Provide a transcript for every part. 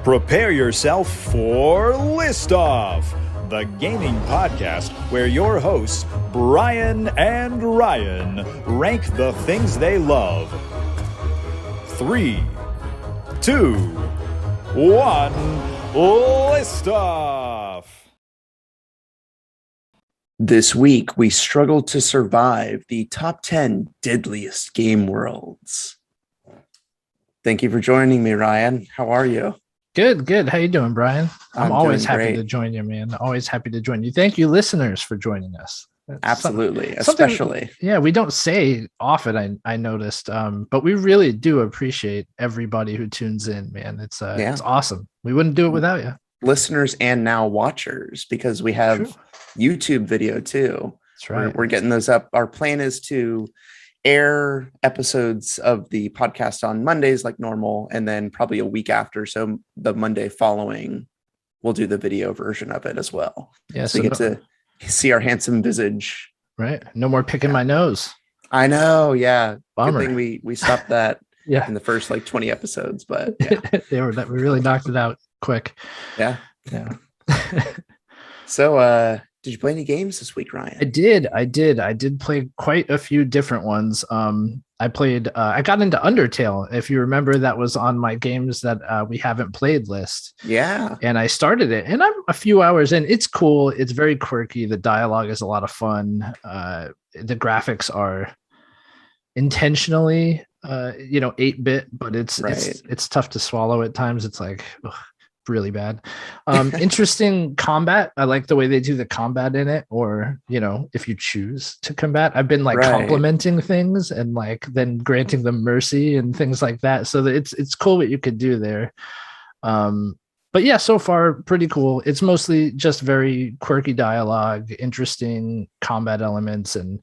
Prepare yourself for List Off, the gaming podcast where your hosts, Brian and Ryan, rank the things they love. 3, 2, 1, List Off! This week, we struggled to survive the top 10 deadliest game worlds. Thank you for joining me, Ryan. How are you? Good. How you doing, Brian? I'm always happy great. to join you, man. Always happy to join you. Thank you, listeners, for joining us. That's Absolutely, especially. Yeah, we don't say often, I noticed, but we really do appreciate everybody who tunes in, man. It's awesome. We wouldn't do it without you. Listeners and now watchers, because we have YouTube video too. That's right. We're getting those up. Our plan is to air episodes of the podcast on Mondays like normal, and then probably a week after, so the Monday following we'll do the video version of it as well. So you get to see our handsome visage. Right. No more picking my nose. I know. Yeah. Bummer. Good thing we stopped that in the first 20 episodes, but we really knocked it out quick. Yeah. So did you play any games this week, Ryan? I did play quite a few different ones. I got into Undertale. If you remember, that was on my games that we haven't played list. Yeah. And I started it, and I'm a few hours in. It's cool. It's very quirky. The dialogue is a lot of fun. The graphics are intentionally 8-bit, but it's tough to swallow at times. It's like really bad. Interesting combat. I like the way they do the combat in it, or if you choose to combat. I've been complimenting things and then granting them mercy and things like that, so that it's cool what you could do there. But yeah, so far pretty cool. It's mostly just very quirky dialogue, interesting combat elements, and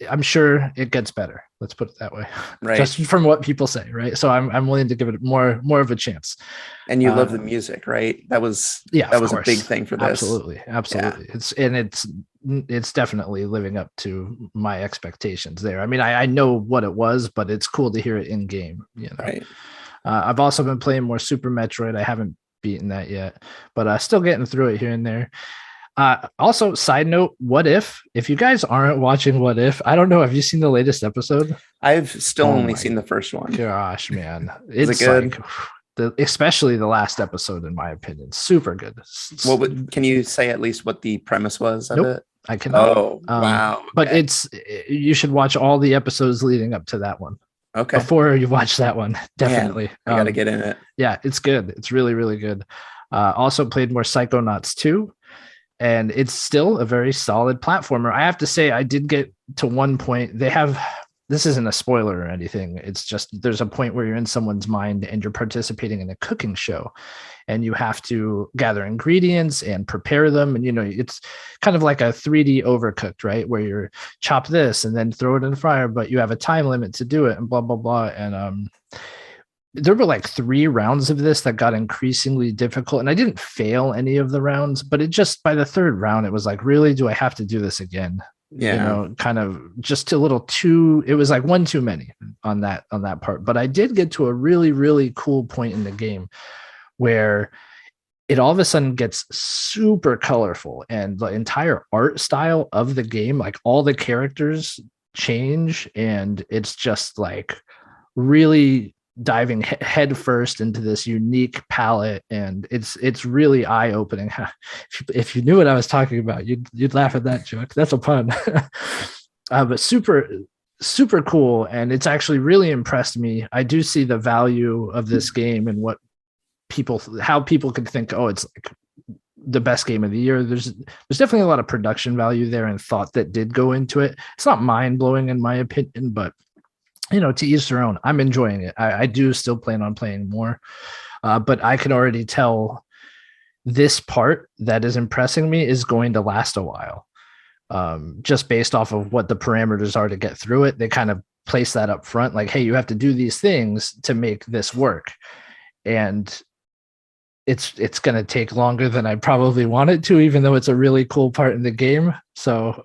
I'm sure it gets better. Let's put it that way. Right. Just from what people say, right? So I'm willing to give it more of a chance. And you love the music, right? That was a big thing for this. Absolutely. Yeah. It's definitely living up to my expectations there. I mean, I know what it was, but it's cool to hear it in game. Right. I've also been playing more Super Metroid. I haven't beaten that yet, but still getting through it here and there. Also, side note, What If you guys aren't watching What If, I don't know, have you seen the latest episode? I've still only seen the first one. Gosh, man. Is it good? Especially the last episode, in my opinion, super good. Can you say at least what the premise was of it? I cannot. Oh, wow. But you should watch all the episodes leading up to that one. Okay. Before you watch that one, definitely. Man, I got to get in it. Yeah, it's good. It's really, really good. Also played more Psychonauts 2. And it's still a very solid platformer. I have to say, I did get to one point. This isn't a spoiler or anything. It's just there's a point where you're in someone's mind and you're participating in a cooking show, and you have to gather ingredients and prepare them. And, it's kind of like a 3D Overcooked, right? Where you chop this and then throw it in the fryer, but you have a time limit to do it and blah, blah, blah. And, there were 3 rounds of this that got increasingly difficult, and I didn't fail any of the rounds, but it just, by the 3rd round, it was like, really, do I have to do this again? Yeah. Kind of just a little too, it was like one too many on that part. But I did get to a really, really cool point in the game where it all of a sudden gets super colorful, and the entire art style of the game, all the characters change, and it's just really diving head first into this unique palette, and it's really eye-opening. If you knew what I was talking about, you'd laugh at that joke. That's a pun. But super cool, and it's actually really impressed me. I do see the value of this game and how people could think, oh, it's the best game of the year. There's definitely a lot of production value there and thought that did go into it. It's not mind-blowing in my opinion, but to each their own. I'm enjoying it. I do still plan on playing more, but I can already tell this part that is impressing me is going to last a while, just based off of what the parameters are to get through it. They kind of place that up front, hey, you have to do these things to make this work. And it's going to take longer than I probably want it to, even though it's a really cool part in the game. So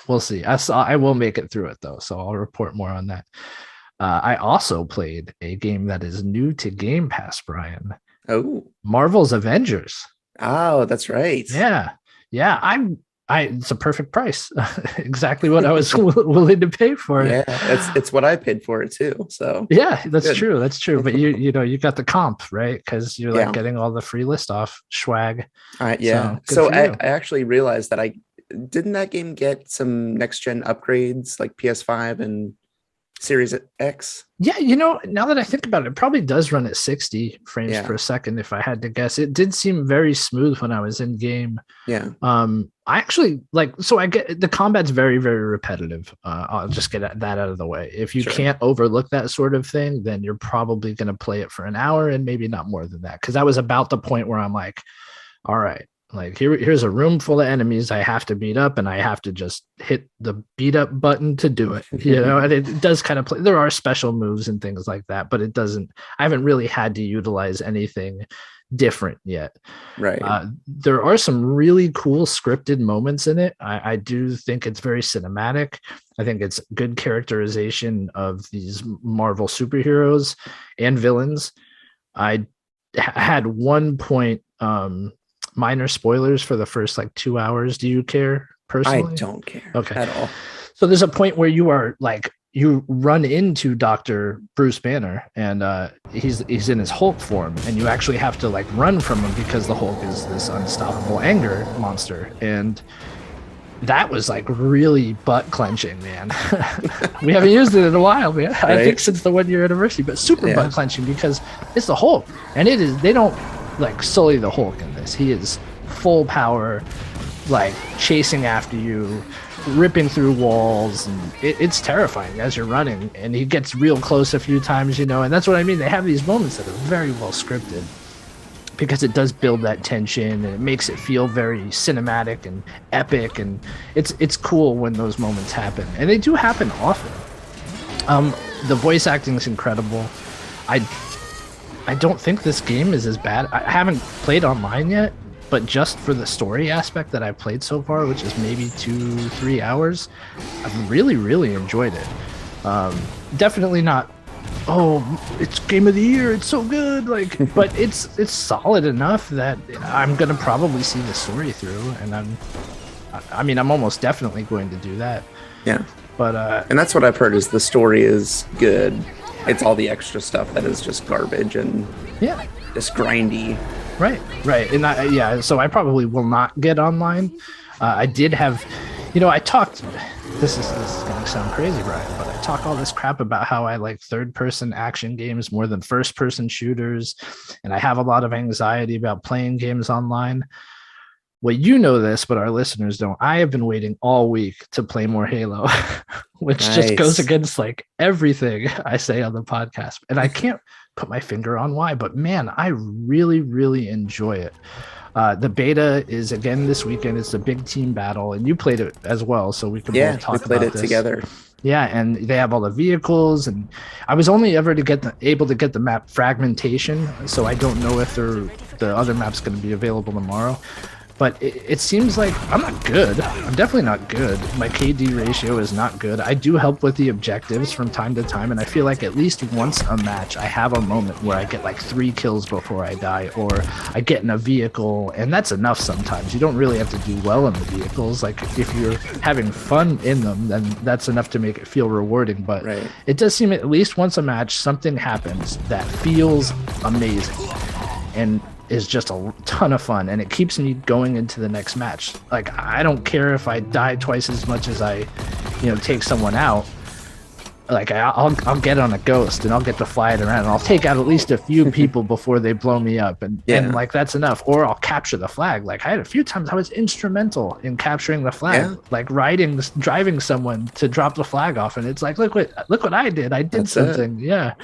we'll see. I will make it through it though, so I'll report more on that. I also played a game that is new to Game Pass, Brian. Oh, Marvel's Avengers. oh, that's right. Yeah. Yeah. It's a perfect price. Exactly what I was willing to pay for it. Yeah, it's what I paid for it too. So yeah, that's good. true. That's true. But you got the comp, right? Because you're like getting all the free list off swag. Yeah. So I actually realized that didn't that game get some next gen upgrades like PS5 and Series X? Yeah, now that I think about it, it probably does run at 60 frames per second. If I had to guess, it did seem very smooth when I was in game. Yeah. I actually I get the combat's very, very repetitive. I'll just get that out of the way. If you can't overlook that sort of thing, then you're probably going to play it for an hour and maybe not more than that. Because that was about the point where I'm like, all right, like here's a room full of enemies I have to beat up, and I have to just hit the beat up button to do it. And it does kind of play. There are special moves and things like that, but I haven't really had to utilize anything different yet. Right. There are some really cool scripted moments in it. I do think it's very cinematic. I think it's good characterization of these Marvel superheroes and villains. I had one point, minor spoilers for the first 2 hours. Do you care personally? I don't care at all. So there's a point where you run into Dr. Bruce Banner, and he's in his Hulk form, and you actually have to run from him because the Hulk is this unstoppable anger monster. And that was really butt clenching, man. We haven't used it in a while, man. Right? I think since the 1 year anniversary, but super butt clenching because it's the Hulk, and they don't sully the Hulk in this. He is full power, chasing after you, ripping through walls, and it's terrifying as you're running. And he gets real close a few times, and that's what I mean. They have these moments that are very well scripted because it does build that tension, and it makes it feel very cinematic and epic, and it's cool when those moments happen, and they do happen often. The voice acting is incredible. I don't think this game is as bad. I haven't played online yet, but just for the story aspect that I've played so far, which is maybe 2-3 hours, I've really, really enjoyed it. Definitely not, it's game of the year, it's so good, but it's solid enough that I'm gonna probably see the story through, and I'm almost definitely going to do that. Yeah. But and that's what I've heard is the story is good. It's all the extra stuff that is just garbage and just grindy. Right. And so I probably will not get online. I did have, I talked, this is going to sound crazy, Brian, but I talk all this crap about how I like third-person action games more than first-person shooters, and I have a lot of anxiety about playing games online. Well, this, but our listeners don't. I have been waiting all week to play more Halo, which just goes against everything I say on the podcast. And I can't put my finger on why, but man, I really, really enjoy it. The beta is again this weekend. It's a big team battle, and you played it as well, so we can both talk about this. Yeah, we played it together. Yeah, and they have all the vehicles, and I was only ever able to get the map fragmentation, so I don't know if the other map's going to be available tomorrow. But it seems like I'm not good. I'm definitely not good. My KD ratio is not good. I do help with the objectives from time to time, and I feel like at least once a match, I have a moment where I get 3 kills before I die, or I get in a vehicle, and that's enough sometimes. You don't really have to do well in the vehicles. If you're having fun in them, then that's enough to make it feel rewarding. But it does seem at least once a match, something happens that feels amazing. And is just a ton of fun, and it keeps me going into the next match. I don't care if I die twice as much as I take someone out. I'll get on a ghost, and I'll get to fly it around, and I'll take out at least a few people before they blow me up, and that's enough. Or I'll capture the flag. I had a few times I was instrumental in capturing the flag, driving someone to drop the flag off, and it's look what I did. I did something. Yeah.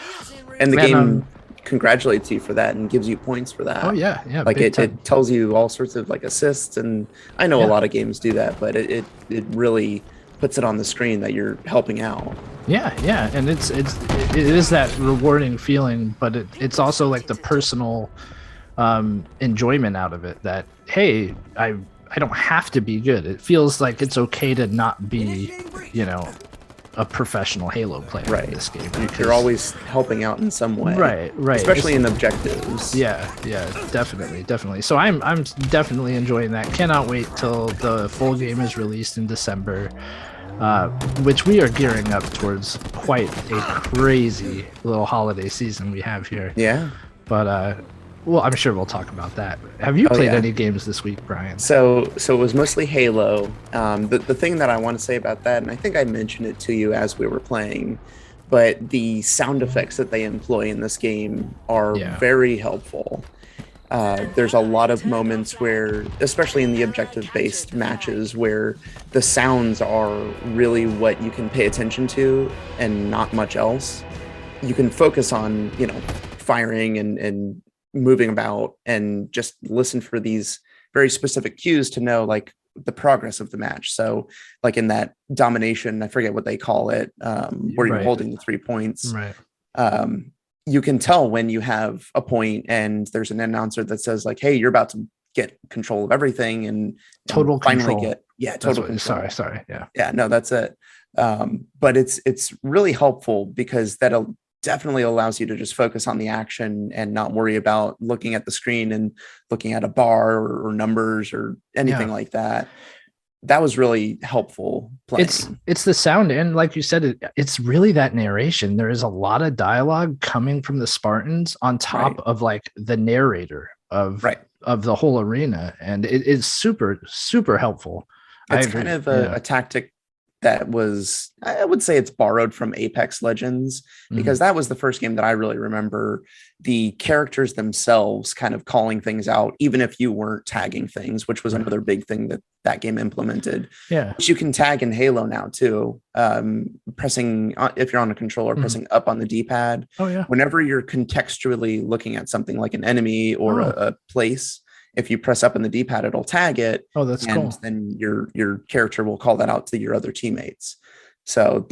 And the game congratulates you for that and gives you points for that. Oh yeah. It tells you all sorts of assists, and I know a lot of games do that, but it really puts it on the screen that you're helping out. Yeah, and it is that rewarding feeling, but it's also the personal enjoyment out of it. That hey, I don't have to be good. It feels like it's okay to not be, a professional Halo player in this game. You're always helping out in some way. Right. Especially in objectives. Yeah, definitely. So I'm definitely enjoying that. Cannot wait till the full game is released in December, which we are gearing up towards quite a crazy little holiday season we have here. Yeah. But well, I'm sure we'll talk about that. Have you played any games this week, Brian? So it was mostly Halo. The thing that I want to say about that, and I think I mentioned it to you as we were playing, but the sound effects that they employ in this game are very helpful. There's a lot of moments where, especially in the objective-based matches, where the sounds are really what you can pay attention to and not much else. You can focus on, firing and moving about and just listen for these very specific cues to know like the progress of the match. So like in that domination, I forget what they call it, where you're holding the 3 points. Right. You can tell when you have a point and there's an announcer that says like, hey, you're about to get control of everything and total finally control. Total control. Sorry. No, that's it. But it's really helpful because that'll definitely allows you to just focus on the action and not worry about looking at the screen and looking at a bar or numbers or anything like that. That was really helpful playing. It's the sound, and like you said, it's really that narration. There is a lot of dialogue coming from the Spartans on top of like the narrator of the whole arena, and it is super, super helpful. It's kind of a tactic that was, I would say it's borrowed from Apex Legends, because that was the first game that I really remember the characters themselves kind of calling things out, even if you weren't tagging things, which was another big thing that game implemented. Yeah. Which you can tag in Halo now too. Pressing, if you're on a controller, pressing up on the D-pad. Oh yeah. Whenever you're contextually looking at something like an enemy or a place, if you press up on the D-pad, it'll tag it. Oh, that's cool. And then your character will call that out to your other teammates. So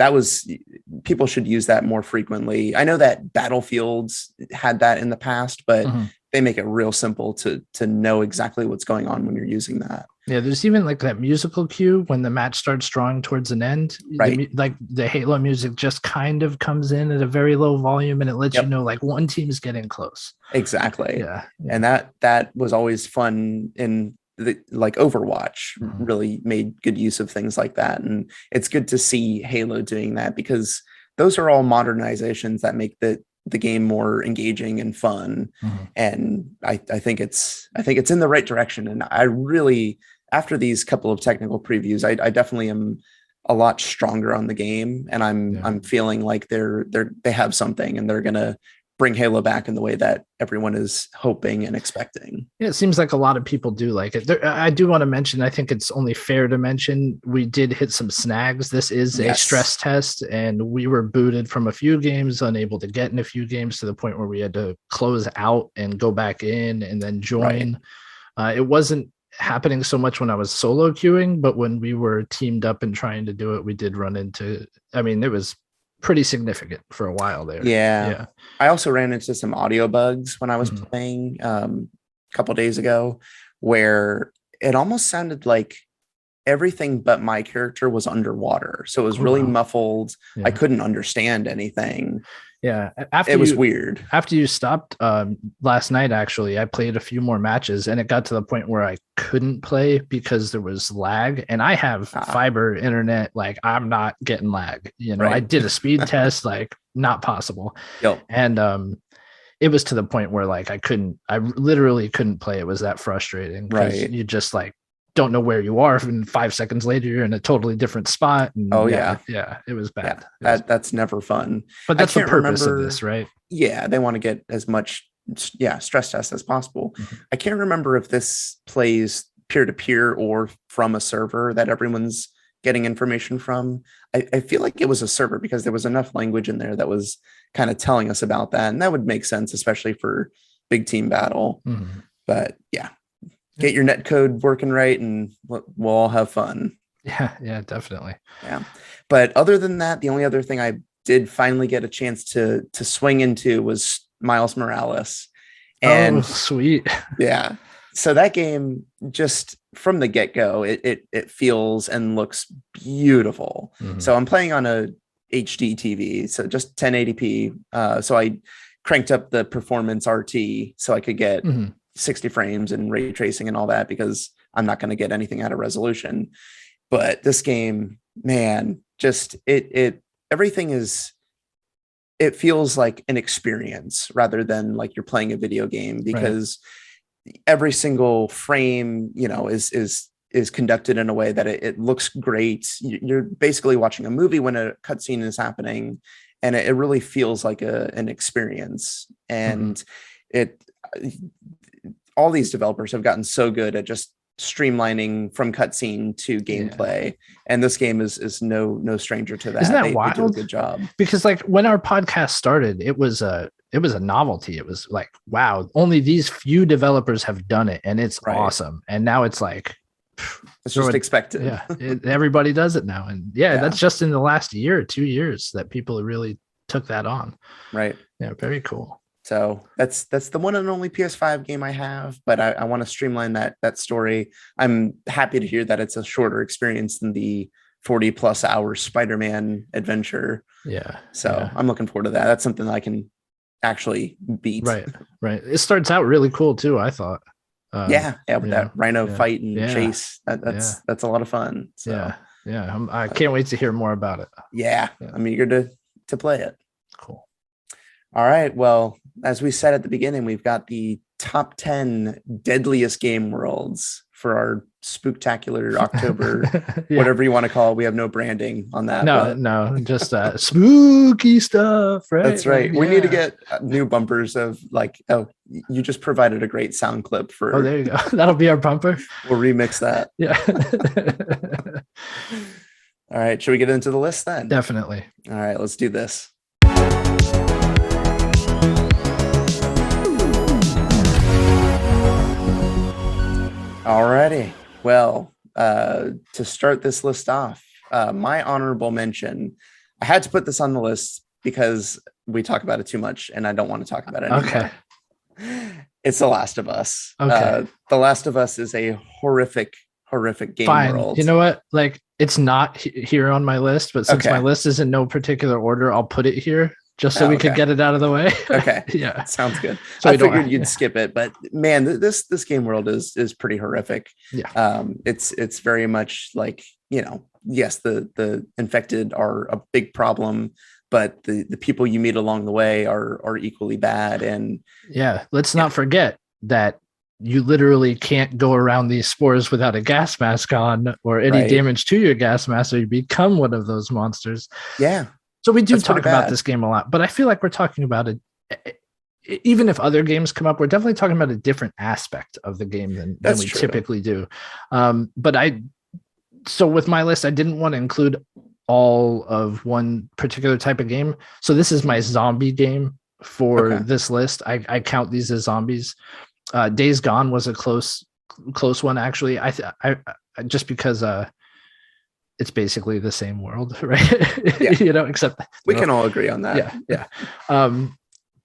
people should use that more frequently. I know that Battlefields had that in the past, but they make it real simple to know exactly what's going on when you're using that. Yeah, there's even like that musical cue when the match starts drawing towards an end. Right. Like the Halo music just kind of comes in at a very low volume and it lets you know like one team is getting close. Exactly. Yeah. And that was always fun in like Overwatch really made good use of things like that. And it's good to see Halo doing that because those are all modernizations that make the game more engaging and fun. And I think it's in the right direction. And I really, after these couple of technical previews, I definitely am a lot stronger on the game, and I'm feeling like they have something and they're gonna bring Halo back in the way that everyone is hoping and expecting. Yeah, it seems like a lot of people do like it. I do want to mention, I think it's only fair to mention, we did hit some snags. This is a stress test, and we were booted from a few games, unable to get in a few games to the point where we had to close out and go back in and then join. It wasn't happening so much when I was solo queuing, but when we were teamed up and trying to do it, we did run into, it was pretty significant for a while there. Yeah. I also ran into some audio bugs when I was playing a couple days ago, where it almost sounded like everything but my character was underwater. So it was really muffled. Yeah. I couldn't understand anything. Yeah. It was weird. After you stopped last night, actually, I played a few more matches and it got to the point where I couldn't play because there was lag, and I have fiber internet. Like I'm not getting lag, I did a speed test, like not possible. Yep. And it was to the point where like I literally couldn't play. It was that frustrating because you just like don't know where you are, and 5 seconds later you're in a totally different spot. And it was bad. That's never fun. But that's the purpose of this, right? Yeah, they want to get as much stress test as possible. I can't remember if this plays peer-to-peer or from a server that everyone's getting information from. I feel like it was a server because there was enough language in there that was kind of telling us about that, and that would make sense, especially for big team battle. But get your net code working right and we'll all have fun. Yeah, definitely. Yeah. But other than that, the only other thing I did finally get a chance to swing into was Miles Morales. And sweet. Yeah. So that game, just from the get-go, it feels and looks beautiful. So I'm playing on a HD TV, so just 1080p. So I cranked up the performance RT so I could get 60 frames and ray tracing and all that, because I'm not going to get anything out of resolution. But this game, man, just everything is, it feels like an experience rather than like you're playing a video game, because every single frame, you know, is conducted in a way that it looks great. You're basically watching a movie when a cutscene is happening, and it really feels like an experience. And all these developers have gotten so good at just streamlining from cutscene to gameplay, and this game is no stranger to that. Isn't that they wild? do a good job, because like when our podcast started, it was a novelty. It was like, wow, only these few developers have done it, and it's awesome. And now it's like, it's just expected. Yeah, everybody does it now. And that's just in the last year or 2 years that people really took that on. Right. Yeah, very cool. So that's the one and only PS5 game I have, but I want to streamline that story. I'm happy to hear that it's a shorter experience than the 40 plus hour Spider-Man adventure. Yeah. So I'm looking forward to that. That's something that I can actually beat. Right. It starts out really cool too, I thought. With that rhino fight and chase. That's a lot of fun. So. I can't wait to hear more about it. I'm eager to play it. Cool. All right. Well, as we said at the beginning, we've got the top 10 deadliest game worlds for our spooktacular October, whatever you want to call it. We have no branding on that. No, just spooky stuff, right? That's right. We need to get new bumpers of like, you just provided a great sound clip for. Oh, there you go. That'll be our bumper. We'll remix that. Yeah. All right. Should we get into the list then? Definitely. All right. Let's do this. Alrighty. Well, to start this list off, my honorable mention, I had to put this on the list because we talk about it too much and I don't want to talk about it anymore. Okay. It's The Last of Us. Okay. The Last of Us is a horrific game world. You know what? Like, it's not here on my list, but since my list is in no particular order, I'll put it here just so we could get it out of the way. Okay. Yeah. Sounds good. So I figured you'd skip it, but man, this game world is pretty horrific. Yeah. It's very much like, you know, yes, the infected are a big problem, but the people you meet along the way are equally bad. And let's not forget that you literally can't go around these spores without a gas mask on or any damage to your gas mask, or you become one of those monsters. Yeah. So we do talk about this game a lot, but I feel like we're talking about it. Even if other games come up, we're definitely talking about a different aspect of the game than we typically do. So with my list, I didn't want to include all of one particular type of game. So this is my zombie game for this list. I count these as zombies. Days Gone was a close one, actually. I just because it's basically the same world, right? Yeah. You know, except we can all agree on that. Yeah.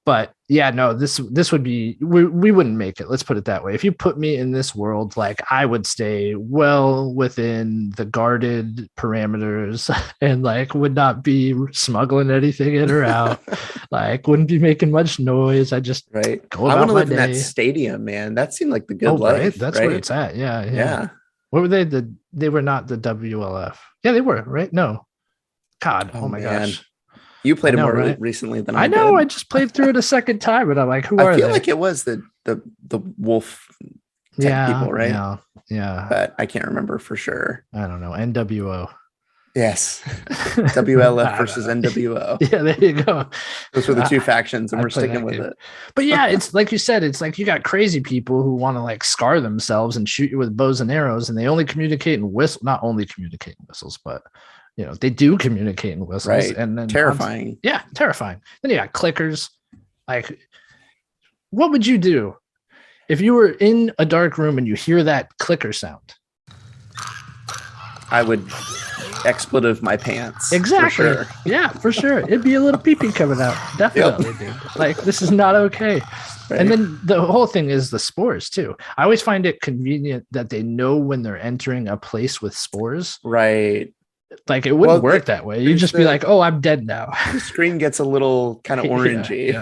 But yeah, no, this would be, we wouldn't make it. Let's put it that way. If you put me in this world, like, I would stay well within the guarded parameters and like would not be smuggling anything in or out. Like, wouldn't be making much noise. I just go I want to live in that stadium, man. That seemed like the good life. Right? That's where it's at. Yeah. What were they? They were not the WLF. Yeah, they were, right? No. God. Oh my gosh. You played it more recently than I know. did. I just played through it a second time, and I'm like, who are they? I feel like it was the wolf people, right? Yeah. But I can't remember for sure. I don't know. NWO. Yes. WLF versus NWO. Yeah, there you go. Those were the two factions, and we're sticking with it. But yeah, it's like you said, it's like you got crazy people who want to like scar themselves and shoot you with bows and arrows, and they only communicate in whistle. Not only communicate in whistles, but you know, they do communicate in whistles. Right. And then terrifying. Terrifying. Then you got clickers. Like, what would you do if you were in a dark room and you hear that clicker sound? I would expletive my pants. Exactly. For sure. Yeah, for sure. It'd be a little pee-pee coming out. Definitely, dude. Like, this is not okay. Right. And then the whole thing is the spores too. I always find it convenient that they know when they're entering a place with spores. Right. Like it wouldn't Well, work that way. You'd just be like, oh, I'm dead now. the screen gets a little kind of orangey.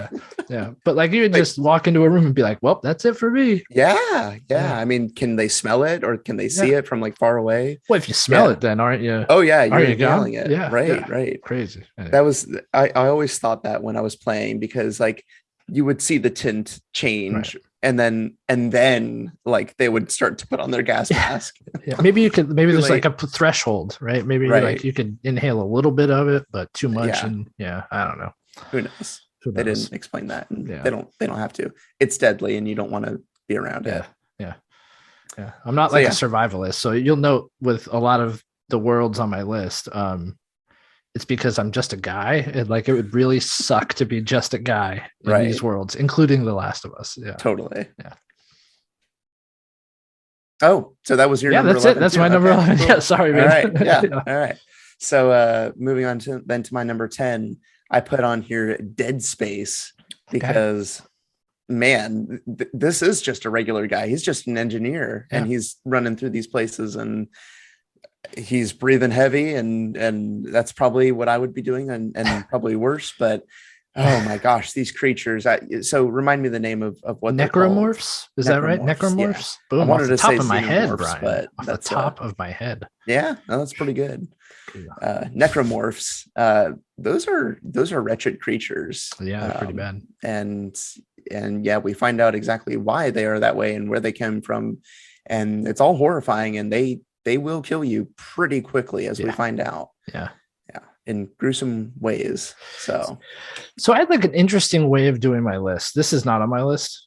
Yeah. But like you would just walk into a room and be like, well, that's it for me. Yeah. I mean, can they smell it or can they see it from like far away? Well, if you smell it, then aren't you? Oh yeah, you're you inhaling it. Yeah. Right. Crazy. That was I always thought that when I was playing, because like you would see the tint change and then like they would start to put on their gas mask. Maybe there's like a threshold, right? Maybe like you could inhale a little bit of it, but too much. And I don't know. Who knows? They didn't explain that. And they don't have to. It's deadly and you don't want to be around it. Yeah. I'm not like a survivalist. So you'll note with a lot of the worlds on my list, it's because I'm just a guy, and like it would really suck to be just a guy in these worlds, including The Last of Us. Yeah, totally. Yeah. Oh, so that was your number that's 11 it. That's too. my number 11. Cool. Yeah, sorry, man. All right. Yeah. All right. So moving on to my number 10, I put on here Dead Space because man, this is just a regular guy. He's just an engineer and he's running through these places and he's breathing heavy and that's probably what I would be doing and probably worse, but oh my gosh, these creatures. So remind me the name of what necromorphs. Is that right? Necromorphs. Yeah. Boom. I wanted off the to top say of my head, Brian, but off that's the top of my head. Yeah, no, that's pretty good. Necromorphs. Those are wretched creatures. Yeah, pretty bad. And yeah, we find out exactly why they are that way and where they came from, and it's all horrifying. And they will kill you pretty quickly, as we find out. Yeah, in gruesome ways. So I had like an interesting way of doing my list. This is not on my list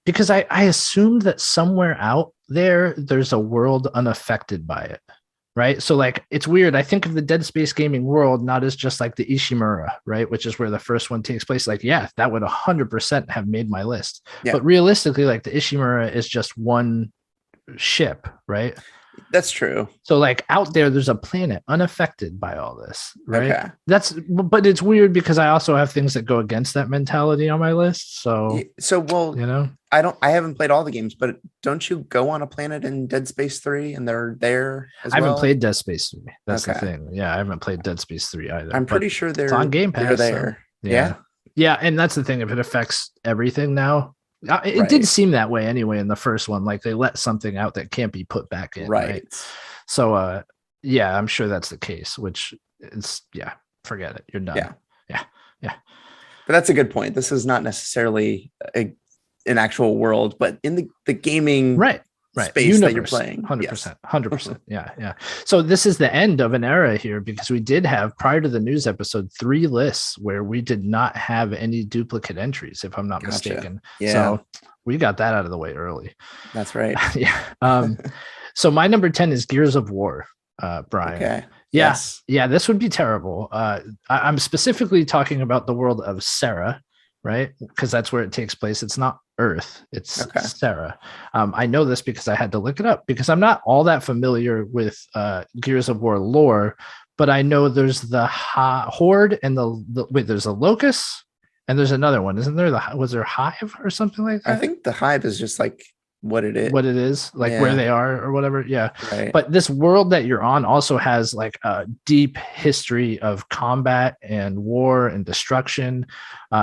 because I assumed that somewhere out there's a world unaffected by it. Right. So like, it's weird. I think of the Dead Space gaming world, not as just like the Ishimura, right? Which is where the first one takes place. Like, yeah, that would 100% have made my list. Yeah. But realistically, like the Ishimura is just one ship, right? That's true. So like out there's a planet unaffected by all this, right? But it's weird because I also have things that go against that mentality on my list. So well, you know, I haven't played all the games, but don't you go on a planet in Dead Space 3 and they're there as well? I haven't played Dead Space 3. That's the thing. Yeah, I haven't played Dead Space 3 either. I'm pretty sure they're on Game Pass. They're there. So, yeah, and that's the thing. If it affects everything now, it did seem that way anyway in the first one. Like they let something out that can't be put back in. Right. So, I'm sure that's the case, which is, forget it. You're done. Yeah. But that's a good point. This is not necessarily an actual world, but in the gaming space universe, that you're playing. 100%. 100%. Yeah. So this is the end of an era here because we did have, prior to the news episode, 3 lists where we did not have any duplicate entries, if I'm not mistaken. Yeah. So we got that out of the way early. That's right. So my number 10 is Gears of War, Brian. Okay. Yes. Yeah, this would be terrible. I'm specifically talking about the world of Sarah, right? Because that's where it takes place. It's not Earth, it's Sarah. I know this because I had to look it up because I'm not all that familiar with Gears of War lore, but I know there's the Horde and there's a Locust and there's another one, isn't there? Was there Hive or something like that? I think the Hive is just like what it is, like where they are or whatever. But this world that you're on also has like a deep history of combat and war and destruction.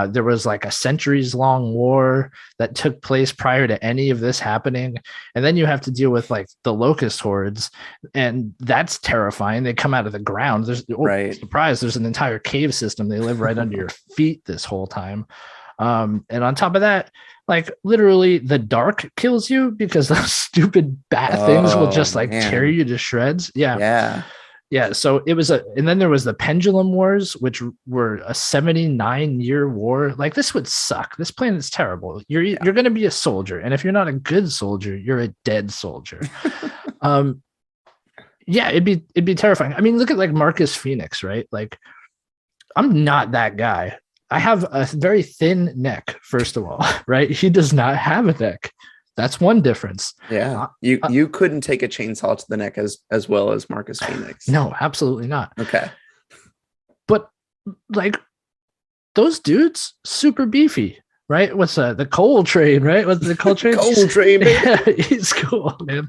There was like a centuries long war that took place prior to any of this happening, and then you have to deal with like the Locust hordes, and that's terrifying. They come out of the ground. Surprise, there's an entire cave system. They live right under your feet this whole time. And on top of that, like literally the dark kills you because those stupid bat things will just like tear you to shreds. Yeah. So it was and then there was the Pendulum Wars, which were a 79-year war. Like this would suck. This planet's terrible. You're going to be a soldier. And if you're not a good soldier, you're a dead soldier. It'd be terrifying. I mean, look at like Marcus Phoenix, right? Like I'm not that guy. I have a very thin neck, first of all, right? He does not have a neck. That's one difference. Yeah. You couldn't take a chainsaw to the neck as well as Marcus Phoenix. No, absolutely not. Okay. But like those dudes, super beefy, right? What's the Coal Train, right? What's the Coal Train? Coal Train, baby. Yeah, he's cool, man.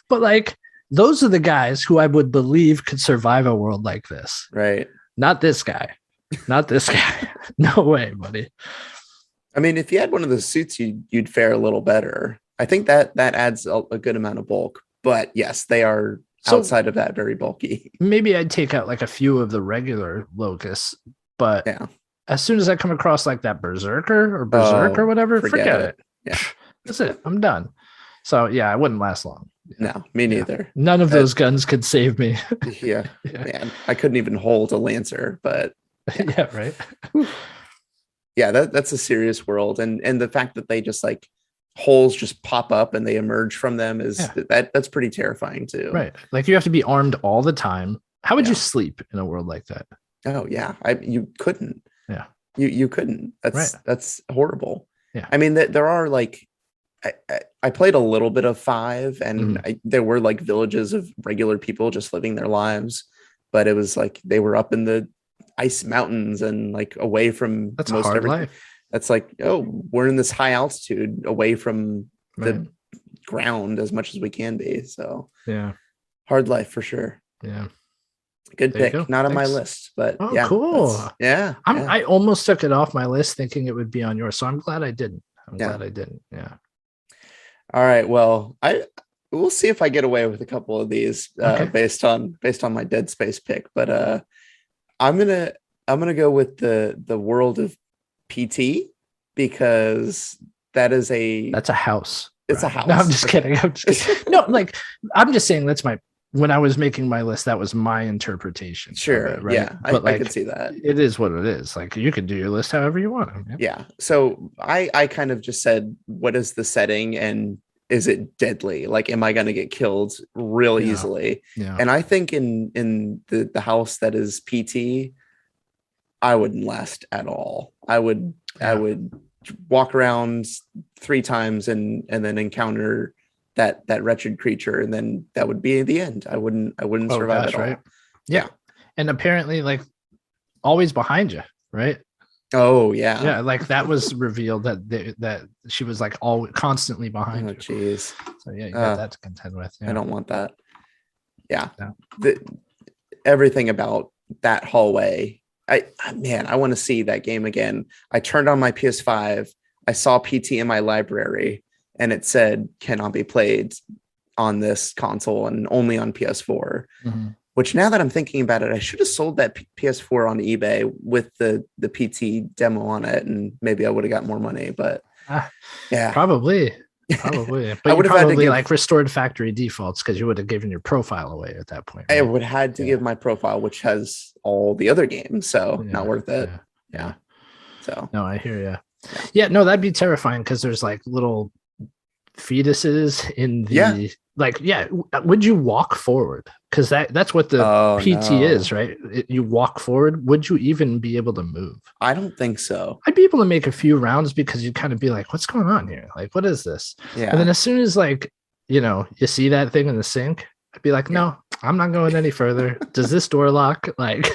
But like, those are the guys who I would believe could survive a world like this. Right. Not this guy. Not this guy. No way, buddy. I mean, if you had one of those suits, you'd fare a little better. I think that adds a good amount of bulk. But yes, they are outside of that very bulky. Maybe I'd take out like a few of the regular locusts, but as soon as I come across like that berserk or whatever, forget it. Yeah, that's it. I'm done. So yeah, I wouldn't last long. No, me neither. None of those guns could save me. Yeah, man, I couldn't even hold a lancer, but yeah, right. Yeah, that's a serious world, and the fact that they just like holes just pop up and they emerge from them is that's pretty terrifying too. Right, like you have to be armed all the time. How would you sleep in a world like that? Oh yeah, you couldn't. Yeah, you couldn't. That's horrible. Yeah, I mean there are like. I played a little bit of 5 and there were like villages of regular people just living their lives, but it was like they were up in the ice mountains and like away from most everything. Life. That's like, oh, we're in this high altitude away from the ground as much as we can be. So yeah, hard life for sure. Yeah. Good pick. Not on my list, but cool. I almost took it off my list thinking it would be on yours. So I'm glad I didn't. Glad I didn't. Yeah. All right. Well, we'll see if I get away with a couple of these based on my Dead Space pick. But I'm gonna go with the world of PT because that's a house. It's a house. No, I'm just kidding. No, like I'm just saying when I was making my list, that was my interpretation. Sure. It, right? Yeah. But I can see that. It is what it is. Like you can do your list however you want. Yeah. So I kind of just said, what is the setting and is it deadly? Like, am I going to get killed real easily? Yeah. And I think in the house that is PT, I wouldn't last at all. I would walk around 3 times and then encounter that wretched creature, and then that would be the end. I wouldn't survive at all. Right? Yeah. And apparently like always behind you, right? Oh yeah. Yeah, like that was revealed that she was like constantly behind you. Jeez. So yeah, you got that to contend with. Yeah. I don't want that. Yeah. Everything about that hallway. I want to see that game again. I turned on my PS5. I saw PT in my library and it said cannot be played on this console and only on PS4. Mm-hmm. Which now that I'm thinking about it, I should have sold that PS4 on eBay with the PT demo on it, and maybe I would have got more money. But yeah, probably. But I would have probably like restored factory defaults because you would have given your profile away at that point. Right? I would have had to give my profile, which has all the other games, so not worth it. Yeah. So no, I hear you. Yeah, no, that'd be terrifying because there's like little fetuses in the would you walk forward? Because that's what the PT is, right? You walk forward. Would you even be able to move? I don't think so. I'd be able to make a few rounds because you'd kind of be like, what's going on here? Like, what is this? Yeah. And then as soon as like, you see that thing in the sink, I'd be like, no, I'm not going any further. Does this door lock? Like,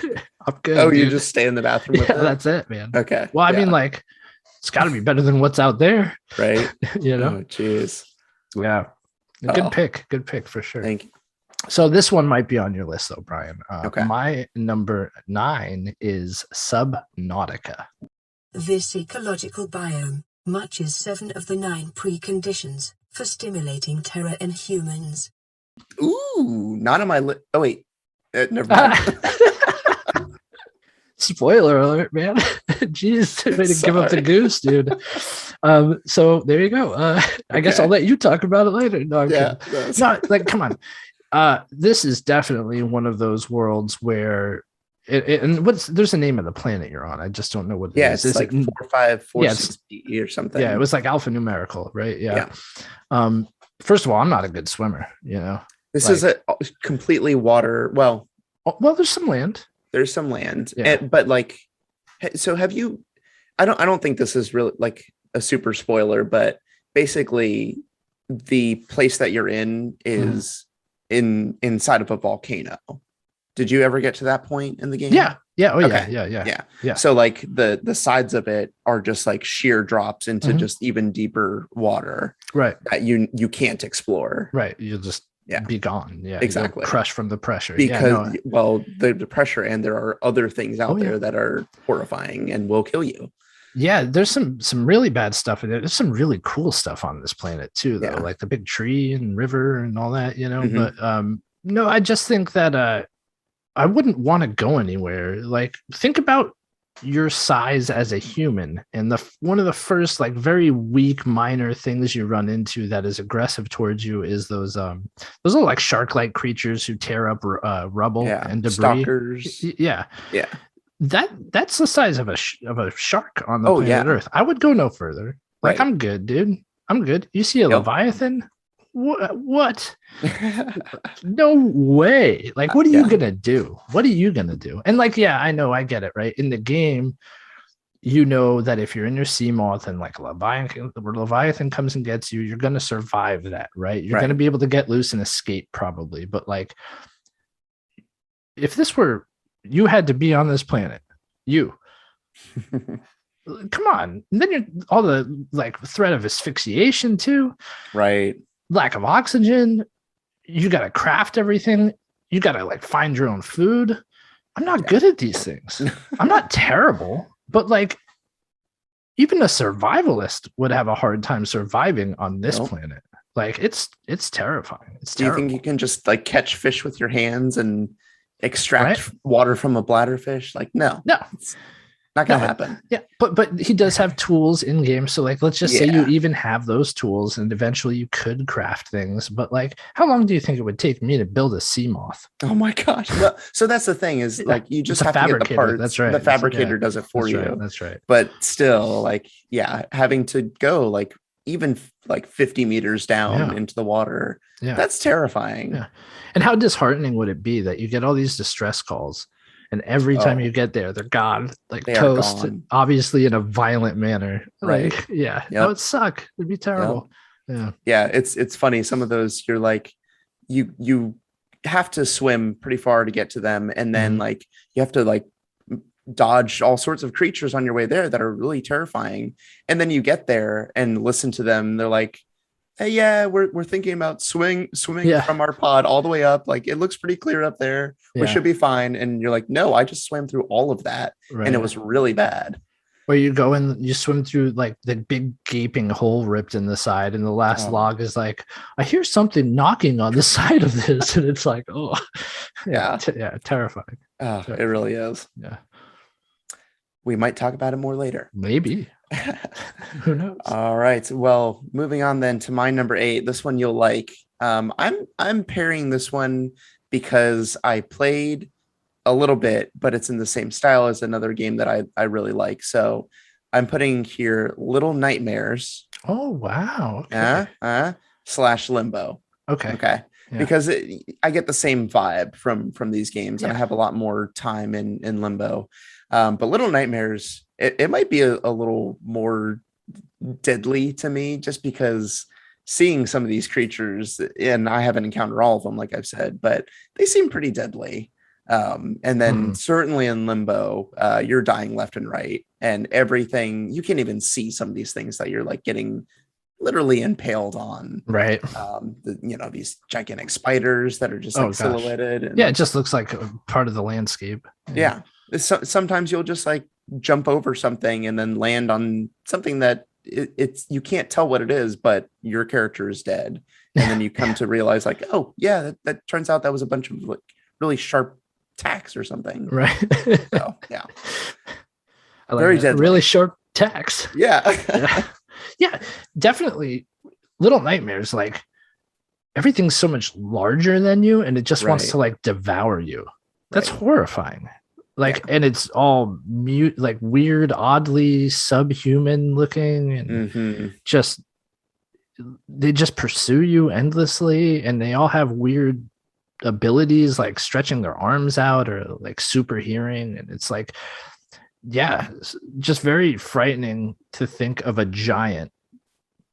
I'm good. Oh, you just stay in the bathroom with it? That's it, man. Okay. Well, I mean, like, it's got to be better than what's out there. Right. Oh, jeez. Yeah. Good pick for sure. Thank you. So this one might be on your list though, Brian. Okay. My number 9 is Subnautica. This ecological biome matches 7 of the 9 preconditions for stimulating terror in humans. Ooh, not on my list. Oh wait, never mind. Spoiler alert, man. Jeez, way to give up the goose, dude. So there you go. I guess I'll let you talk about it later. No, I'm kidding. No, like, come on. This is definitely one of those worlds where there's a name of the planet you're on. I just don't know what it is. It's like 45460 or something. Yeah, it was like alphanumerical, right? Yeah. First of all, I'm not a good swimmer, This is a completely water. Well, there's some land. There's some land, but like, so have you? I don't think this is really like a super spoiler, but basically, the place that you're in is inside of a volcano. Did you ever get to that point in the game? Yeah. Yeah. Oh, okay. Yeah. So like the sides of it are just like sheer drops into just even deeper water, right? That you can't explore, right? You just be gone. Yeah, exactly. Crushed from the pressure. Because the pressure, and there are other things out there yeah. that are horrifying and will kill you. Yeah, there's some really bad stuff in there. There's some really cool stuff on this planet too, though, Yeah. like the big tree and river and all that, you know. Mhm. But no, I just think that I wouldn't want to go anywhere. Like, think about your size as a human, and one of the first like very weak minor things you run into that is aggressive towards you is those little like shark-like creatures who tear up rubble and debris. Stalkers. Yeah. That's the size of a shark on the planet Earth. I would go no further. Like, I'm good, dude. I'm good. You see a Leviathan? What? No way. Like, what are you gonna do? What are you gonna do? And like, I know, I get it, right? In the game, you know that if you're in your sea moth and like a Leviathan comes and gets you, you're gonna survive that, right? You're gonna be able to get loose and escape probably. But like, if this were you had to be on this planet, come on. And then you're all the like threat of asphyxiation too, right? Lack of oxygen. You got to craft everything. You got to like find your own food. I'm not good at these things. I'm not terrible, but like, even a survivalist would have a hard time surviving on this planet. Like, it's terrifying. It's terrible. Do you think you can just like catch fish with your hands and extract water from a bladderfish? Like, no, it's not gonna happen. Yeah, but he does have tools in game. So like, let's just say you even have those tools, and eventually you could craft things. But like, how long do you think it would take me to build a sea moth? Oh my gosh! Well, so that's the thing is like, you just have to get the parts. That's right. The fabricator does it for you. That's right. But still, like, having to go like even like 50 meters down into the water. Yeah, that's terrifying. Yeah. And how disheartening would it be that you get all these distress calls, and every time you get there, they're gone, like toast, obviously in a violent manner. Right. Like, that would suck. It'd be terrible. Yeah. It's funny. Some of those, you're like, you have to swim pretty far to get to them. And then like, you have to like dodge all sorts of creatures on your way there that are really terrifying. And then you get there and listen to them. They're like, hey, we're thinking about swimming from our pod all the way up. Like, it looks pretty clear up there. We should be fine. And you're like, no, I just swam through all of that, and it was really bad. Where you go and you swim through like the big gaping hole ripped in the side, and the last log is like, I hear something knocking on the side of this, and it's like, terrifying. It really is. Yeah. We might talk about it more later. Maybe. Who knows? All right. Well, moving on then to my number 8. This one you'll like. I'm pairing this one because I played a little bit, but it's in the same style as another game that I really like. So I'm putting here Little Nightmares. Oh, wow. Okay. / Limbo. Okay. Yeah. Because I get the same vibe from these games, and I have a lot more time in Limbo. But Little Nightmares, it might be a little more deadly to me, just because seeing some of these creatures, and I haven't encountered all of them, like I've said, but they seem pretty deadly. And then certainly in Limbo, you're dying left and right, and everything. You can't even see some of these things that you're like getting literally impaled on. Right. These gigantic spiders that are just like silhouetted. And, it just looks like a part of the landscape. Yeah. Sometimes you'll just like jump over something and then land on something that it's you can't tell what it is, but your character is dead, and then you come to realize like, that turns out that was a bunch of like really sharp tacks or something. Right. So yeah, I like very deadly. Really sharp tacks. Yeah. Yeah, definitely. Little Nightmares, like, everything's so much larger than you, and it just wants to like devour you. That's horrifying. Like, and it's all mute, like weird, oddly subhuman looking, and they just pursue you endlessly, and they all have weird abilities, like stretching their arms out or like super hearing, and it's like, just very frightening to think of a giant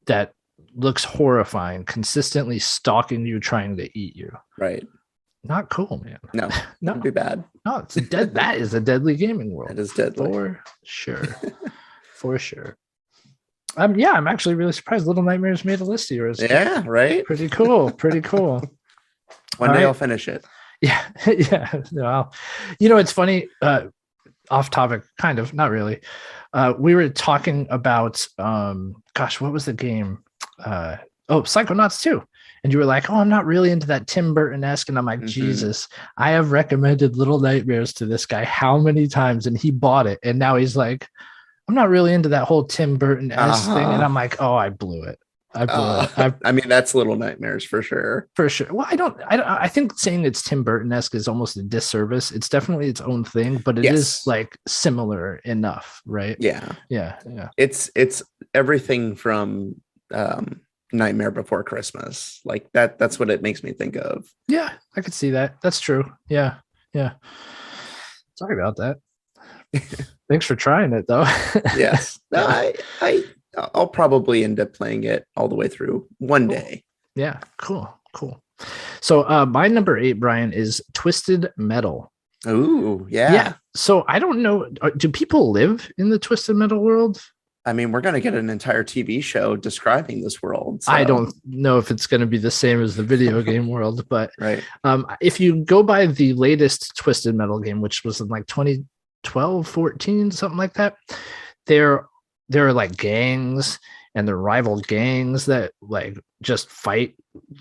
that looks horrifying, consistently stalking you, trying to eat you. Right. Not cool, man. No, it'd be bad. No, it's that is a deadly gaming world. It is deadly. For sure. For sure. I'm actually really surprised Little Nightmares made a list of yours. Yeah, right. Pretty cool. Pretty cool. One day I'll finish it. Yeah. Yeah. Well, it's funny, off topic, kind of, not really. We were talking about, what was the game? Psychonauts 2. And you were like, oh, I'm not really into that Tim Burton-esque. And I'm like, Jesus, I have recommended Little Nightmares to this guy how many times, and he bought it. And now he's like, I'm not really into that whole Tim Burton-esque thing. And I'm like, oh, I blew it. I mean, that's Little Nightmares for sure. For sure. Well, I think saying it's Tim Burton-esque is almost a disservice. It's definitely its own thing, but it is like similar enough, right? Yeah. Yeah. Yeah. It's everything from Nightmare Before Christmas. Like that's what it makes me think of. Yeah, I could see that. That's true. Yeah. Yeah. Sorry about that. Thanks for trying it though. Yes. No, I'll probably end up playing it all the way through one day. Yeah, cool. So my number 8, Brian, is Twisted Metal. Ooh, yeah. Yeah. So I don't know. Do people live in the Twisted Metal world? I mean, we're going to get an entire TV show describing this world. So. I don't know if it's going to be the same as the video game world, but right. If you go by the latest Twisted Metal game, which was in like 2012, 14, something like that, there are like gangs and the rival gangs that like just fight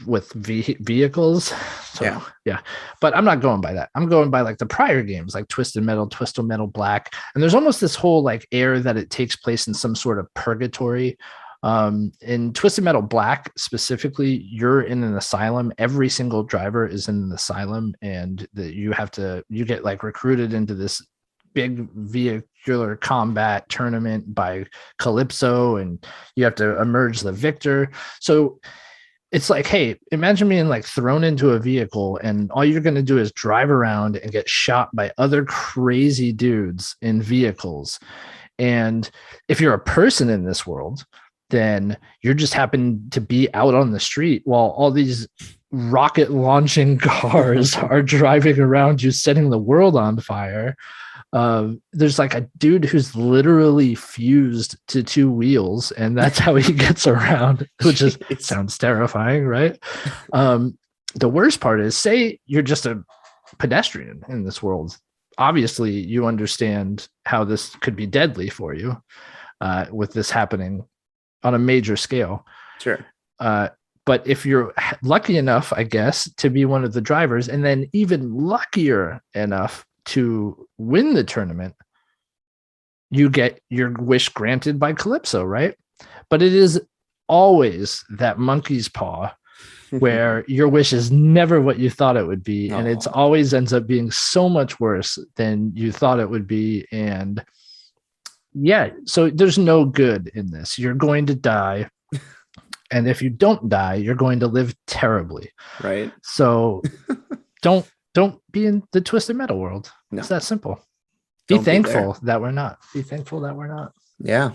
with vehicles. So, yeah. But I'm not going by that. I'm going by like the prior games, like Twisted Metal, Twisted Metal Black. And there's almost this whole like air that it takes place in some sort of purgatory. In Twisted Metal Black specifically, you're in an asylum. Every single driver is in an asylum, and you get like recruited into this big vehicular combat tournament by Calypso, and you have to emerge the victor. So it's like, hey, imagine being like thrown into a vehicle and all you're going to do is drive around and get shot by other crazy dudes in vehicles. And if you're a person in this world, then you're just happen to be out on the street while all these rocket launching cars are driving around you, setting the world on fire. There's like a dude who's literally fused to 2 wheels, and that's how he gets around, which sounds terrifying, right? The worst part is, say you're just a pedestrian in this world. Obviously, you understand how this could be deadly for you, with this happening on a major scale. Sure. But if you're lucky enough, I guess, to be one of the drivers, and then even luckier enough to win the tournament, you get your wish granted by Calypso, right? But it is always that monkey's paw where your wish is never what you thought it would be. And it's always ends up being so much worse than you thought it would be. And yeah, so there's no good in this. You're going to die. And if you don't die, you're going to live terribly. Right. So don't be in the Twisted Metal world. No. It's that simple. Be thankful that we're not. Be thankful that we're not. Yeah.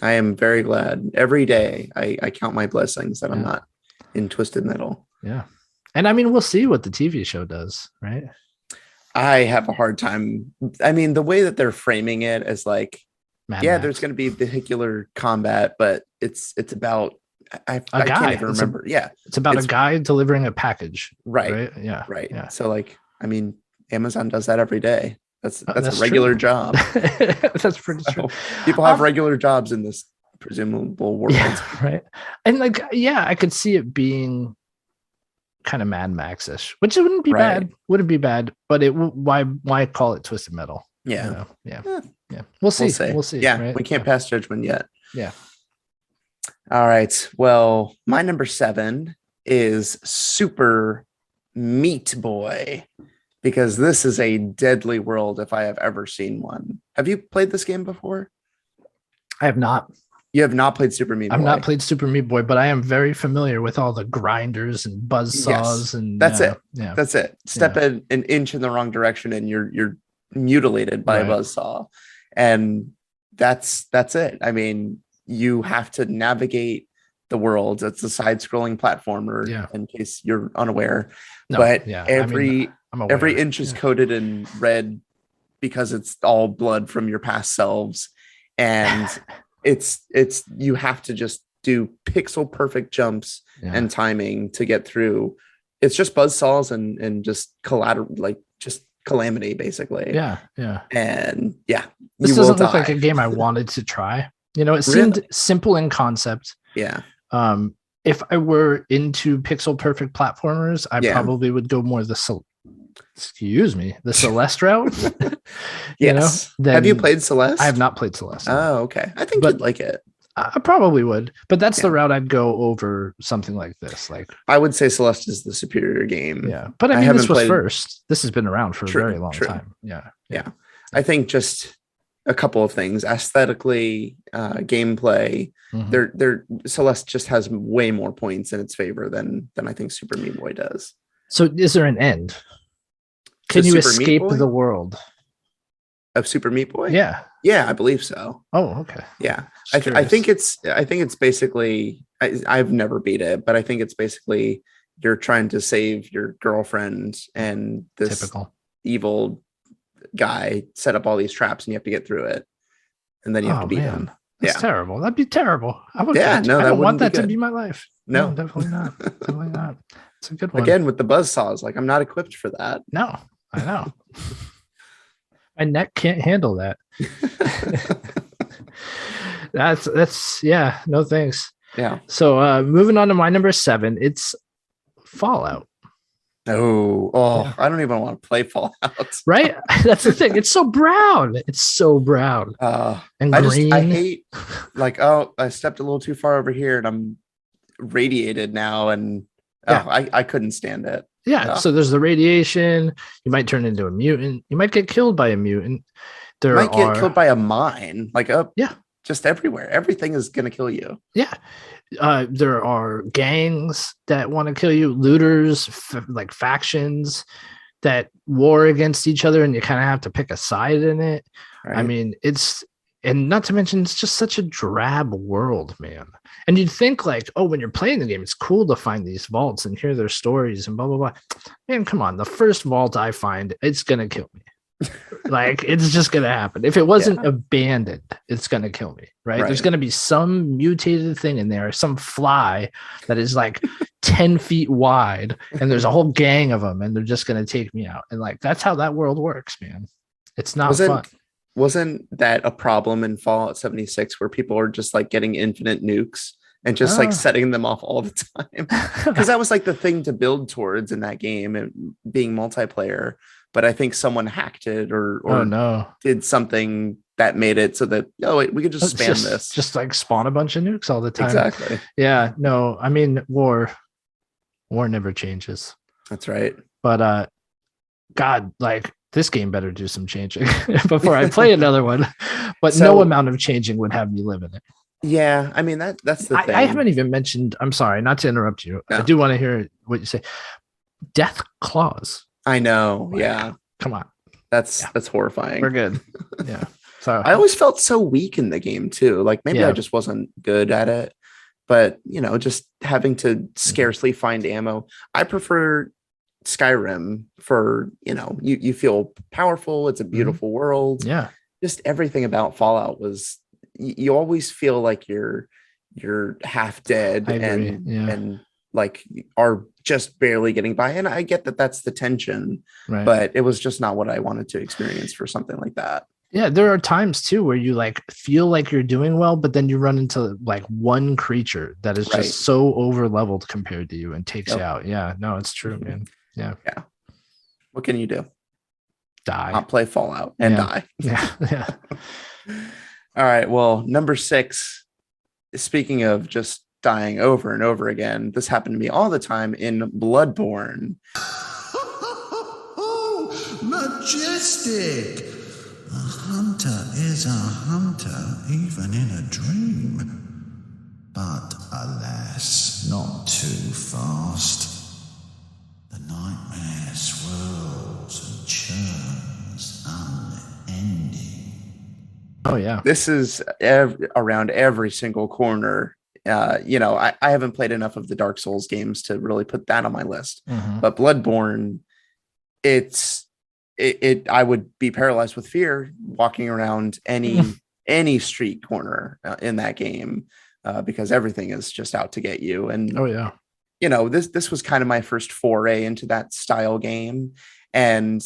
I am very glad. Every day I count my blessings that I'm not in Twisted Metal. Yeah. And I mean, we'll see what the TV show does, right? I have a hard time. I mean, the way that they're framing it is like, Mad Max. There's going to be vehicular combat, but it's about I can't even remember. It's about a guy delivering a package. Right. Yeah. Right. Yeah. So like, I mean, Amazon does that every day. That's a regular job. That's pretty true. People have regular jobs in this presumable world. Yeah, right. And like, I could see it being kind of Mad Max-ish, which it wouldn't be bad. Wouldn't be bad, but why call it Twisted Metal? Yeah. Yeah. We'll see. We'll see. Yeah. Right? We can't pass judgment yet. Yeah. All right. Well, my number 7 is Super Meat Boy, because this is a deadly world if I have ever seen one. Have you played this game before? I have not. You have not played Super Meat Boy? I've not played Super Meat Boy, but I am very familiar with all the grinders and buzz saws. And that's it. Yeah. That's it. Step an inch in the wrong direction and you're mutilated by a buzz saw. And that's it. I mean, you have to navigate the world. It's a side-scrolling platformer, in case you're unaware. Every inch is coated in red because it's all blood from your past selves, and it's you have to just do pixel perfect jumps and timing to get through it's just buzzsaws and just collateral, like just calamity, basically. Yeah. And yeah, This you doesn't will look like die. a game I wanted to try. You know, it Really? seemed simple in concept. Yeah. If I were into pixel perfect platformers, I Yeah. probably would go more the Celeste route. Yes. Have you played Celeste? I have not played Celeste. Oh, okay. I think But you'd like it. I probably would, but that's Yeah. the route I'd go over something like this. Like, I would say Celeste is the superior game. yeah, but I mean, haven't this was played- first. This has been around for True, a very long true. time. Yeah. I think just a couple of things aesthetically, gameplay. Mhm. They're Celeste just has way more points in its favor than I think Super Meat Boy does. So, is there an end? Can To you Super Meat escape Boy? the world? Of Super Meat Boy? Yeah. Yeah, I believe so. Oh, okay. Yeah. Just I think curious. it's basically I've never beat it, but I think it's basically you're trying to save your girlfriend and this Typical. evil guy set up all these traps and you have to get through it. And then you have to beat him. That's Yeah. terrible. That'd be terrible. I would. Yeah, no, I that don't want wouldn't be that to good. be my life. No. definitely not. Definitely not. It's a good one. Again with the buzzsaws, like I'm not equipped for that. No, I know. My neck can't handle that. That's yeah. No thanks. Yeah. So moving on to my number 7, it's Fallout. Oh, Yeah. I don't even want to play Fallout. Right? That's the thing. It's so brown. It's so brown and green. I hate like, oh, I stepped a little too far over here and I'm radiated now. And Yeah. I couldn't stand it. Yeah. Yeah. So there's the radiation. You might turn into a mutant. You might get killed by a mutant. You might get killed by a mine. Like, Yeah. just everywhere. Everything is going to kill you. Yeah. There are gangs that want to kill you, looters, like factions that war against each other, and you kind of have to pick a side in it. Right? I mean, and not to mention, it's just such a drab world, man. And you'd think like, oh, when you're playing the game, it's cool to find these vaults and hear their stories and blah, blah, blah. Man, come on. The first vault I find, it's going to kill me. Like, it's just going to happen. If it wasn't abandoned, it's going to kill me, right? There's going to be some mutated thing in there, some fly that is like 10 feet wide, and there's a whole gang of them, and they're just going to take me out. And like, that's how that world works, man. It's not fun. Wasn't that a problem in Fallout 76 where people are just like getting infinite nukes and just like setting them off all the time? Because that was like the thing to build towards in that game and being multiplayer. But I think someone hacked it or did something that made it so that, we could just spam this. Just like spawn a bunch of nukes all the time. Exactly. Yeah. No, I mean, war never changes. That's right. But God, like, this game better do some changing before I play another one. But no amount of changing would have me live in it. Yeah. I mean, that's the thing. I haven't even mentioned, I'm sorry, not to interrupt you. No. I do want to hear what you say. Death claws. I know. Like, yeah. Come on. That's horrifying. We're good. Yeah. So I always felt so weak in the game too. Like maybe I just wasn't good at it, but just having to scarcely find ammo. I prefer Skyrim for, you feel powerful. It's a beautiful world. Yeah. Just everything about Fallout was, you always feel like you're half dead and like are just barely getting by. And I get that that's the tension, but it was just not what I wanted to experience for something like that. Yeah, there are times too where you like feel like you're doing well, but then you run into like one creature that is just so over leveled compared to you and takes you out. Yeah, no, it's true, man. Yeah. Yeah. What can you do? Die. Not play Fallout and die. Yeah. All right. Well, number 6, speaking of just dying over and over again, this happened to me all the time in Bloodborne. Majestic! A hunter is a hunter, even in a dream. But alas, not too fast. The nightmare swirls and churns unending. Oh, yeah. This is around every single corner. I haven't played enough of the Dark Souls games to really put that on my list. But Bloodborne, I would be paralyzed with fear walking around any street corner in that game because everything is just out to get you. And this was kind of my first foray into that style game. And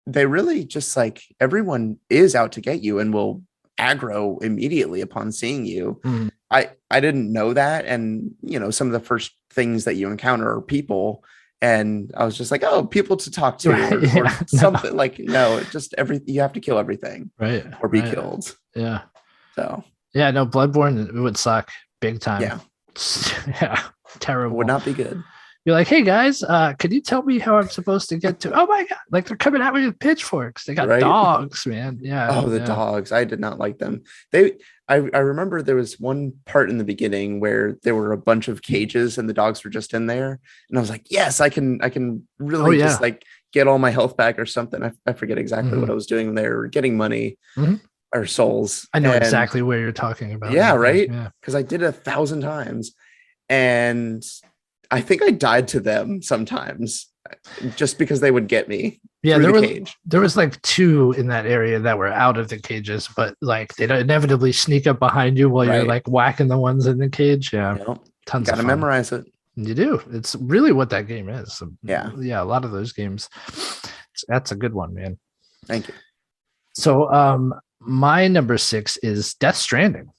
they really just like, everyone is out to get you and will aggro immediately upon seeing you. I didn't know that. And, some of the first things that you encounter are people. And I was just like, oh, people to talk to or something. Like, no, just you have to kill everything. Right. Or be killed. Yeah. So. Yeah, no, Bloodborne, it would suck big time. Yeah. Yeah. Terrible. It would not be good. You're like, hey guys, could you tell me how I'm supposed to get to? Oh my god! Like they're coming at me with pitchforks. They got dogs, man. Yeah. Oh, the dogs! I did not like them. I remember there was one part in the beginning where there were a bunch of cages and the dogs were just in there, and I was like, yes, I can really just like get all my health back or something. I forget exactly what I was doing there, getting money or souls. I know exactly where you're talking about. Yeah, right. Yeah, because I did it 1,000 times, and I think I died to them sometimes just because they would get me. Yeah, there was like 2 in that area that were out of the cages, but like they'd inevitably sneak up behind you while you're like whacking the ones in the cage. Yeah, tons of fun. Gotta memorize it. You do. It's really what that game is. So, yeah, a lot of those games. That's a good one, man. Thank you. So, my number 6 is Death Stranding.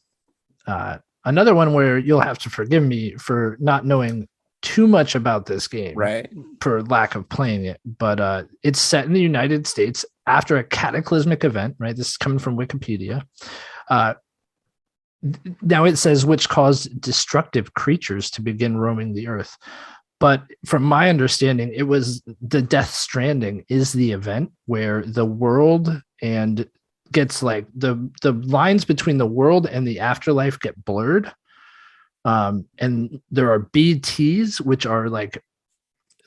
Another one where you'll have to forgive me for not knowing too much about this game, right, for lack of playing it, but it's set in the United States after a cataclysmic event, right? This is coming from Wikipedia. Now it says which caused destructive creatures to begin roaming the earth, but from my understanding, it was the Death Stranding is the event where the world and gets like the lines between the world and the afterlife get blurred. And there are BTs, which are like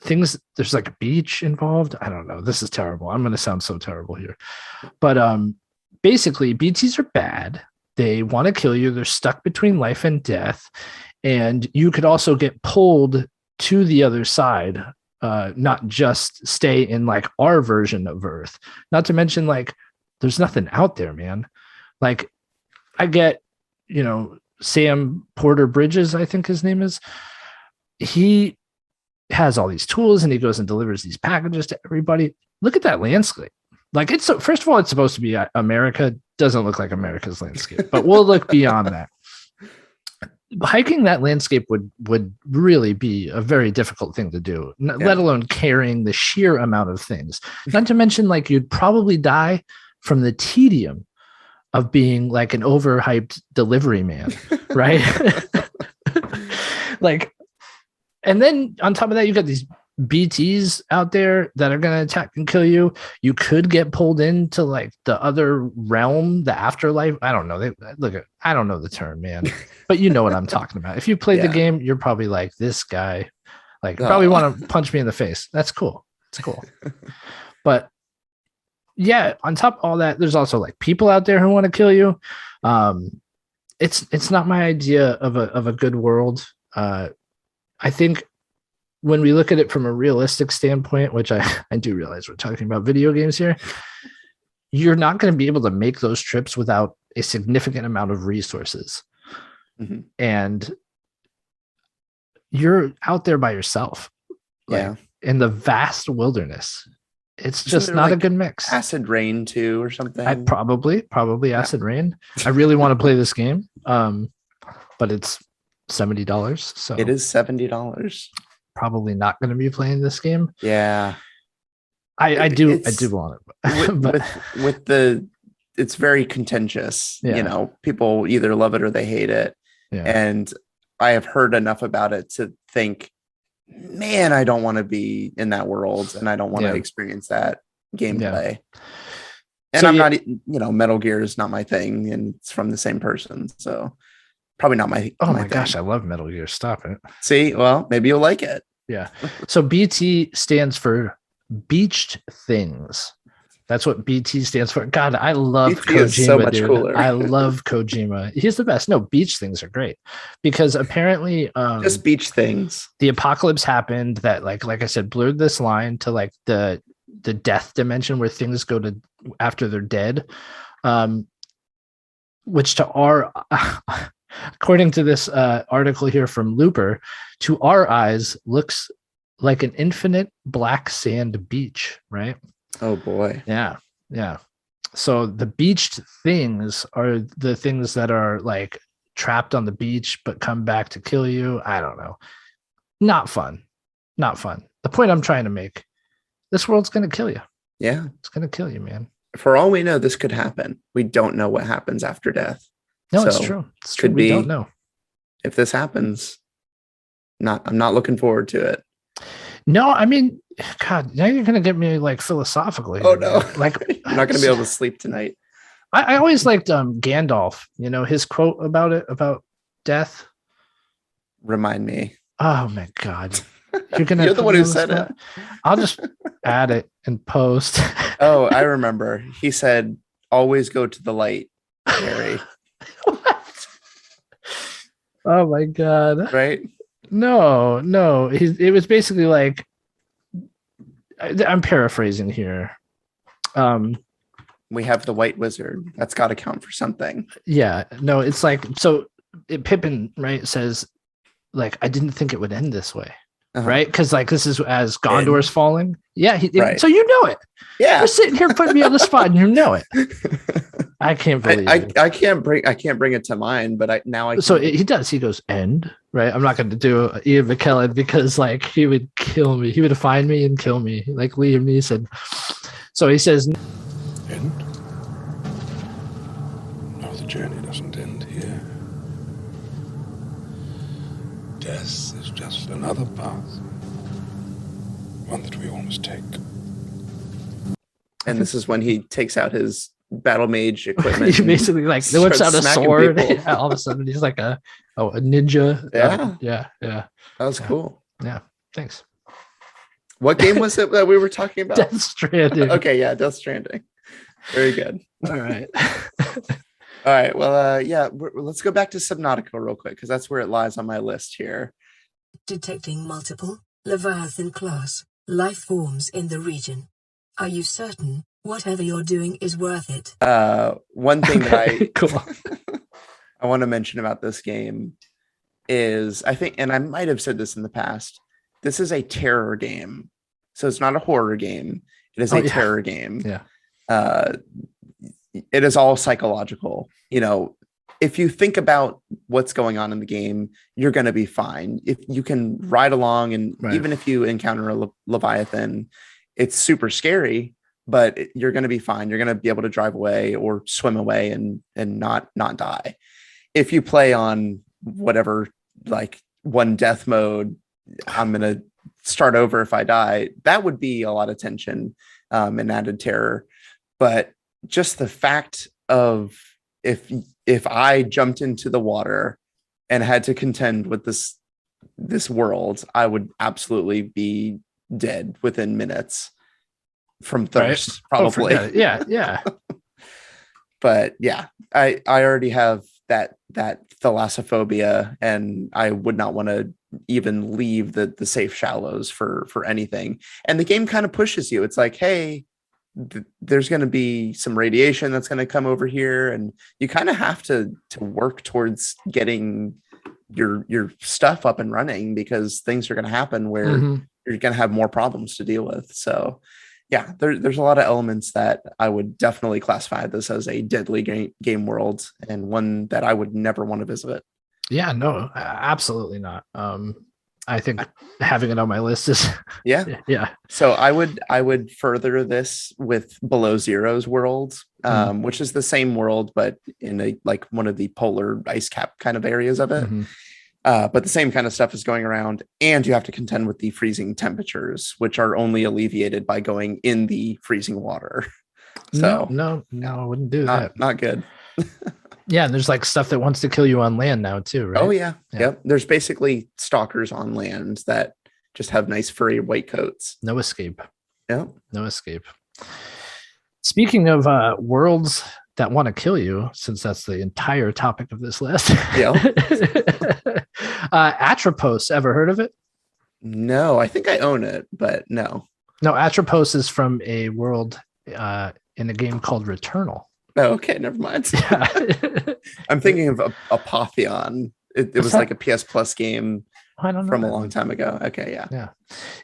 things, there's like a beach involved. I don't know. This is terrible. I'm going to sound so terrible here. But basically, BTs are bad. They want to kill you. They're stuck between life and death. And you could also get pulled to the other side, not just stay in like our version of Earth. Not to mention, like, there's nothing out there, man. Like, I get, Sam Porter Bridges, I think his name is. He has all these tools and he goes and delivers these packages to everybody. Look at that landscape. Like, it's first of all, it's supposed to be America. Doesn't look like America's landscape, but we'll look beyond that. Hiking that landscape would really be a very difficult thing to do, let alone carrying the sheer amount of things. Not to mention, like, you'd probably die from the tedium of being like an overhyped delivery man, right? Like, and then on top of that, you got these BTs out there that are going to attack and kill you. You could get pulled into like the other realm, the afterlife. I don't know. I don't know the term, man, but you know what I'm talking about. If you played the game, you're probably like, this guy, like, probably want to punch me in the face. That's cool. It's cool. But yeah, on top of all that, there's also like people out there who want to kill you. It's not my idea of a good world. I think when we look at it from a realistic standpoint, which I do realize we're talking about video games here, you're not going to be able to make those trips without a significant amount of resources. Mm-hmm. And you're out there by yourself, like, in the vast wilderness. It's just not a good mix. Acid Rain too, or something. I probably Acid Rain. I really want to play this game, but it's $70. So it is $70. Probably not going to be playing this game. Yeah, I do want it, but with it's very contentious. Yeah. People either love it or they hate it. Yeah. And I have heard enough about it to think, man, I don't want to be in that world and I don't want to experience that gameplay. Yeah. And so, I'm not, Metal Gear is not my thing and it's from the same person. So probably not my. Oh my gosh, I love Metal Gear. Stop it. See, well, maybe you'll like it. Yeah. So BT stands for Beached Things. That's what BT stands for. God, I love BT Kojima. Is so much cooler. I love Kojima. He's the best. No, beach things are great because apparently just beach things. The apocalypse happened that like I said, blurred this line to like the death dimension where things go to after they're dead. Which to our According to this article here from Looper, to our eyes looks like an infinite black sand beach, right? Oh boy. Yeah. Yeah. So the beached things are the things that are like trapped on the beach but come back to kill you. I don't know. Not fun. Not fun. The point I'm trying to make, this world's going to kill you. Yeah. It's going to kill you, man. For all we know, this could happen. We don't know what happens after death. No, So, it's true. It's true. could We be- don't know. If this happens, I'm not looking forward to it. No, I mean, God, now you're going to get me like philosophically. Oh no. Like, You're not going to be able to sleep tonight. I always liked Gandalf, you know, his quote about it, about death. Remind me. Oh my God. You're gonna You're the put one me who on the said spot? it. I'll just add it and post. Oh, I remember. He said, always go to the light, Harry. What? Oh my God. Right? No. It was basically like, I'm paraphrasing here. We have the white wizard. That's got to count for something. Yeah, no, it's like, so Pippin, right, says, like, I didn't think it would end this way. Uh-huh. Right? Because like this is as Gondor's falling. Yeah, Right. So you know it. Yeah. You're sitting here putting me on the spot and you know it. I can't believe it. I can't bring it to mind, but I can. So he does. He goes, end, right? I'm not going to do Ian McKellen because like he would kill me. He would find me and kill me, like Liam Neeson. So he says, End? No, the journey doesn't end here. Death is just another path. One that we all must take. And this is when he takes out his battle mage equipment. he basically like whips out a starts smacking sword. people. Yeah, all of a sudden he's like a ninja. Yeah. Yeah. That was cool. Yeah. Thanks. What game was it that we were talking about? Death Stranding. Okay, yeah, Death Stranding. Very good. All right. All right. Well, let's go back to Subnautica real quick because that's where it lies on my list here. Detecting multiple Leviathan class life forms in the region. Are you certain whatever you're doing is worth it? One thing that Cool. I want to mention about this game is I think, and I might have said this in the past, this is a terror game. So it's not a horror game. It is a terror game. Yeah. It is all psychological. You know, if you think about what's going on in the game, you're going to be fine. If you can ride along, and even if you encounter a Leviathan, it's super scary, but you're going to be fine. You're going to be able to drive away or swim away and not die. If you play on whatever, like one death mode, I'm going to start over if I die. That would be a lot of tension and added terror. But just the fact of if I jumped into the water and had to contend with this world, I would absolutely be dead within minutes from thirst, probably. Yeah. But yeah, I already have that thalassophobia, and I would not want to even leave the safe shallows for anything. And the game kind of pushes you. It's like, hey, there's going to be some radiation that's going to come over here, and you kind of have to work towards getting your stuff up and running because things are going to happen where you're going to have more problems to deal with. So yeah, there's a lot of elements that I would definitely classify this as a deadly game world, and one that I would never want to visit. Yeah, no, absolutely not. I think having it on my list is yeah. So I would further this with Below Zero's world, which is the same world but in a like one of the polar ice cap kind of areas of it. But the same kind of stuff is going around, and you have to contend with the freezing temperatures, which are only alleviated by going in the freezing water. So no, I wouldn't do that. Not good. Yeah, and there's like stuff that wants to kill you on land now too, right? Oh yeah. Yep. There's basically stalkers on land that just have nice furry white coats. No escape. Yeah. No escape. Speaking of worlds that want to kill you, since that's the entire topic of this list. Yeah. Atropos, ever heard of it? No, I think I own it, but no. No, Atropos is from a world in a game called Returnal. Oh, okay, never mind. Yeah. I'm thinking of Apotheon. It was that? like a PS Plus game I don't know from a that long one. time ago. Okay, yeah.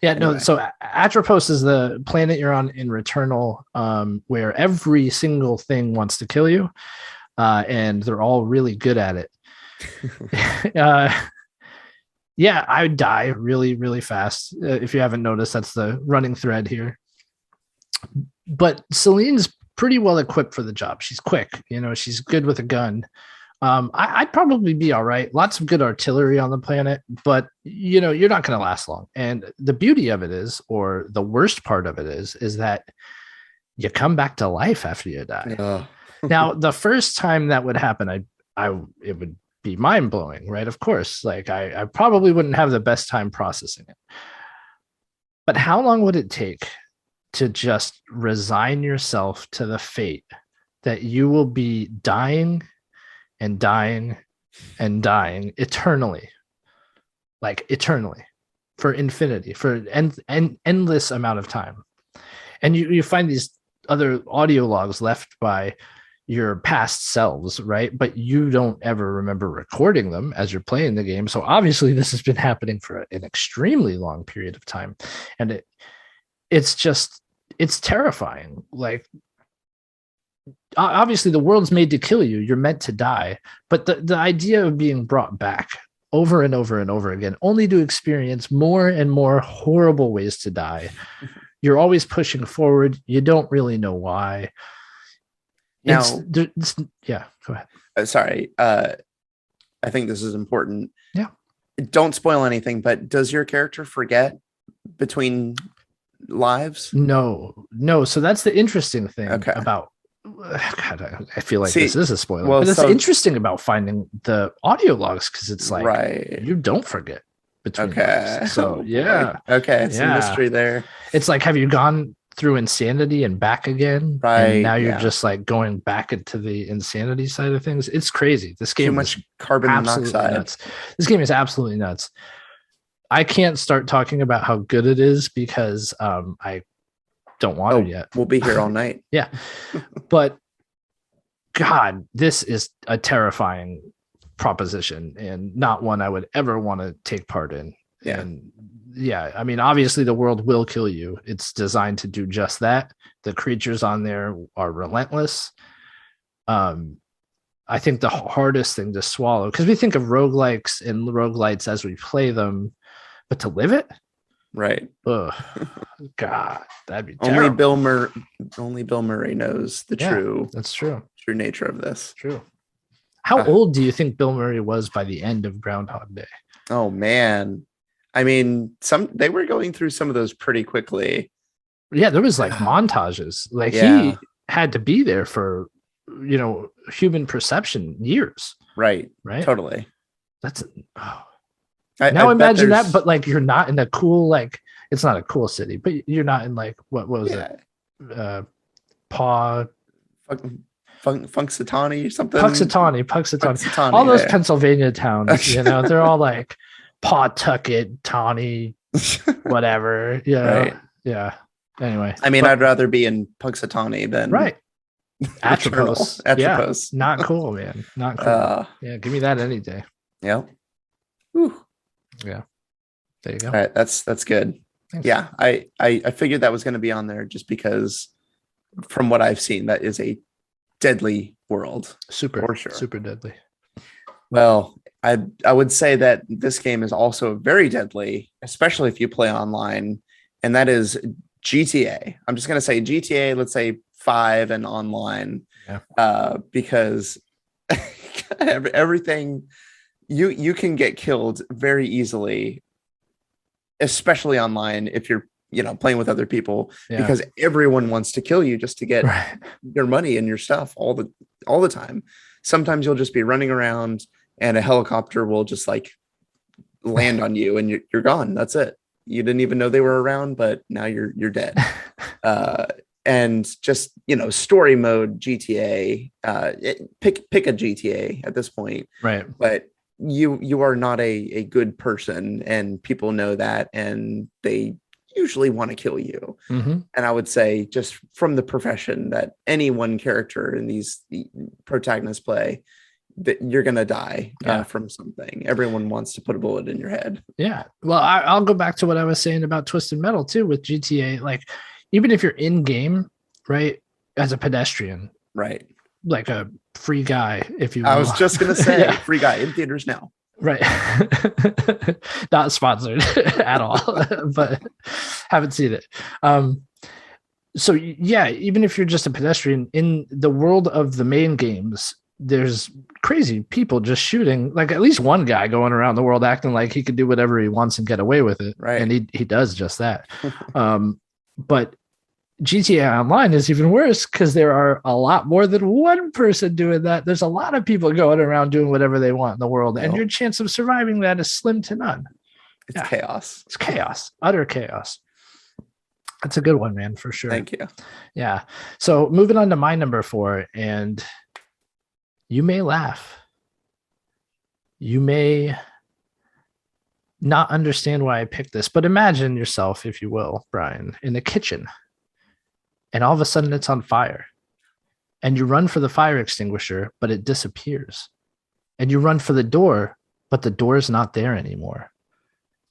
Yeah, no. Anyway. So Atropos is the planet you're on in Returnal, where every single thing wants to kill you, and they're all really good at it. Yeah, I would die really, really fast. If you haven't noticed, that's the running thread here. But Celine's pretty well equipped for the job. She's quick, she's good with a gun. I'd probably be all right. Lots of good artillery on the planet, but you're not going to last long. And the beauty of it is, or the worst part of it is that you come back to life after you die. Now, the first time that would happen, it would be mind blowing, right? Of course, like I probably wouldn't have the best time processing it. But how long would it take to just resign yourself to the fate that you will be dying and dying and dying eternally, like eternally, for infinity, for an endless amount of time? And you find these other audio logs left by your past selves, right? But you don't ever remember recording them as you're playing the game. So obviously this has been happening for an extremely long period of time. And it's terrifying. Like, obviously the world's made to kill you. You're meant to die. But the idea of being brought back over and over and over again, only to experience more and more horrible ways to die. You're always pushing forward. You don't really know why. Now, yeah, go ahead. Sorry. I think this is important. Yeah. Don't spoil anything, but does your character forget between lives? No. So that's the interesting thing about. God, I feel like this is a spoiler. But it's interesting about finding the audio logs, because it's like you don't forget between lives. So yeah. Okay, it's a mystery there. It's like, have you gone through insanity and back again? Right. And now you're just like going back into the insanity side of things. It's crazy. This game too much carbon monoxide. Nuts. This game is absolutely nuts. I can't start talking about how good it is because I don't want to yet. We'll be here all night. Yeah. But God, this is a terrifying proposition and not one I would ever want to take part in. Yeah. And yeah, I mean, obviously the world will kill you. It's designed to do just that. The creatures on there are relentless. I think the hardest thing to swallow, because we think of roguelikes and roguelites as we play them, but to live it, right? Ugh, God, that'd be terrible. Only Bill Murray knows the true nature of this. True. How old do you think Bill Murray was by the end of Groundhog Day? Oh man, I mean, they were going through some of those pretty quickly. Yeah, there was like montages. Like he had to be there for human perception years. Right. Totally. That's now imagine that, but like you're not in a cool, like it's not a cool city, but you're not in like what was it? Punxsutawney or something. Punxsutawney. All those Pennsylvania towns, they're all like Pawtucket, Tawny, whatever. Yeah. Right. Yeah. Anyway. I mean, I'd rather be in Punxsutawney than Atropos. Yeah, not cool, man. Not cool. Yeah, give me that any day. Yeah. Whew. Yeah. There you go. All right, that's good. Thanks. Yeah, I figured that was going to be on there just because from what I've seen, that is a deadly world. Super, for sure. Super deadly. Well, I would say that this game is also very deadly, especially if you play online, and that is GTA. I'm just going to say GTA, let's say 5 and online, because everything you can get killed very easily, especially online if you're playing with other people, because everyone wants to kill you just to get your money and your stuff all the time. Sometimes you'll just be running around and a helicopter will just like land on you and you're gone. That's it. You didn't even know they were around, but now you're dead. And just, story mode GTA, pick a GTA at this point. Right. But you are not a good person, and people know that, and they usually want to kill you. Mm-hmm. And I would say, just from the profession that any one character in the protagonists play, that you're gonna die from something. Everyone wants to put a bullet in your head. Yeah. Well, I'll go back to what I was saying about Twisted Metal too with GTA. Like, even if you're in game, right, as a pedestrian, Right. like a free guy, if you will. I was just gonna say, free guy in theaters now. Right. Not sponsored at all, but haven't seen it. So yeah, even if you're just a pedestrian in the world of the main games, there's crazy people just shooting, like at least one guy going around the world acting like he can do whatever he wants and get away with it. Right. And he does just that. But GTA Online is even worse because there are a lot more than one person doing that. There's a lot of people going around doing whatever they want in the world, and your chance of surviving that is slim to none. It's chaos. It's chaos, utter chaos. That's a good one, man, for sure. Thank you. Yeah. So moving on to my number 4, and you may laugh. You may not understand why I picked this, but imagine yourself, if you will, Brian, in the kitchen. And all of a sudden it's on fire. And you run for the fire extinguisher, but it disappears. And you run for the door, but the door is not there anymore.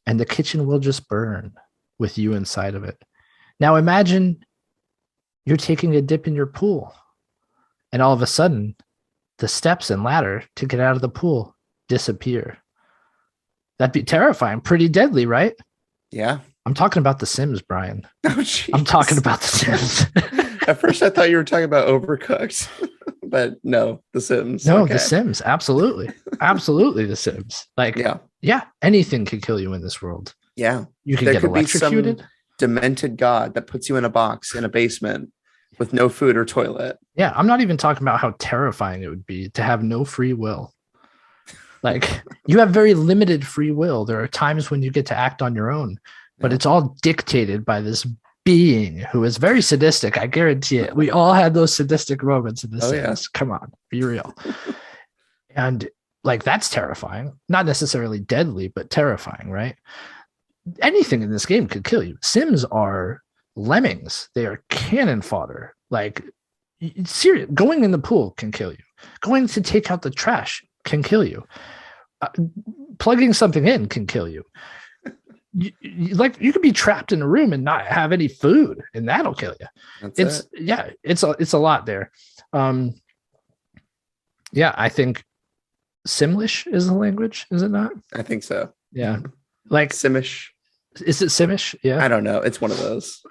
And the kitchen will just burn with you inside of it. Now imagine you're taking a dip in your pool. And all of a sudden, the steps and ladder to get out of the pool disappear. That'd be terrifying. Pretty deadly, right? Yeah. I'm talking about The Sims, Brian. Oh, I'm talking about The Sims. At first, I thought you were talking about Overcooked, but no, The Sims. No, okay. The Sims. Absolutely. Absolutely The Sims. Like, yeah, anything could kill you in this world. Yeah. You can get electrocuted. Be some demented god that puts you in a box in a basement with no food or toilet. Yeah. I'm not even talking about how terrifying it would be to have no free will. Like, you have very limited free will. There are times when you get to act on your own, but it's all dictated by this being who is very sadistic. I guarantee it. We all had those sadistic moments in The Sims. Yeah. Come on, be real. And like, that's terrifying. Not necessarily deadly, but terrifying, right? Anything in this game could kill you. Sims are lemmings. They are cannon fodder. Like, serious. Going in the pool can kill you. Going to take out the trash can kill you. Plugging something in can kill you. You could be trapped in a room and not have any food, and that'll kill you. It's a lot there. I think Simlish is the language, is it not? I think so. Yeah. Like Simish. Is it Simish? Yeah. I don't know. It's one of those.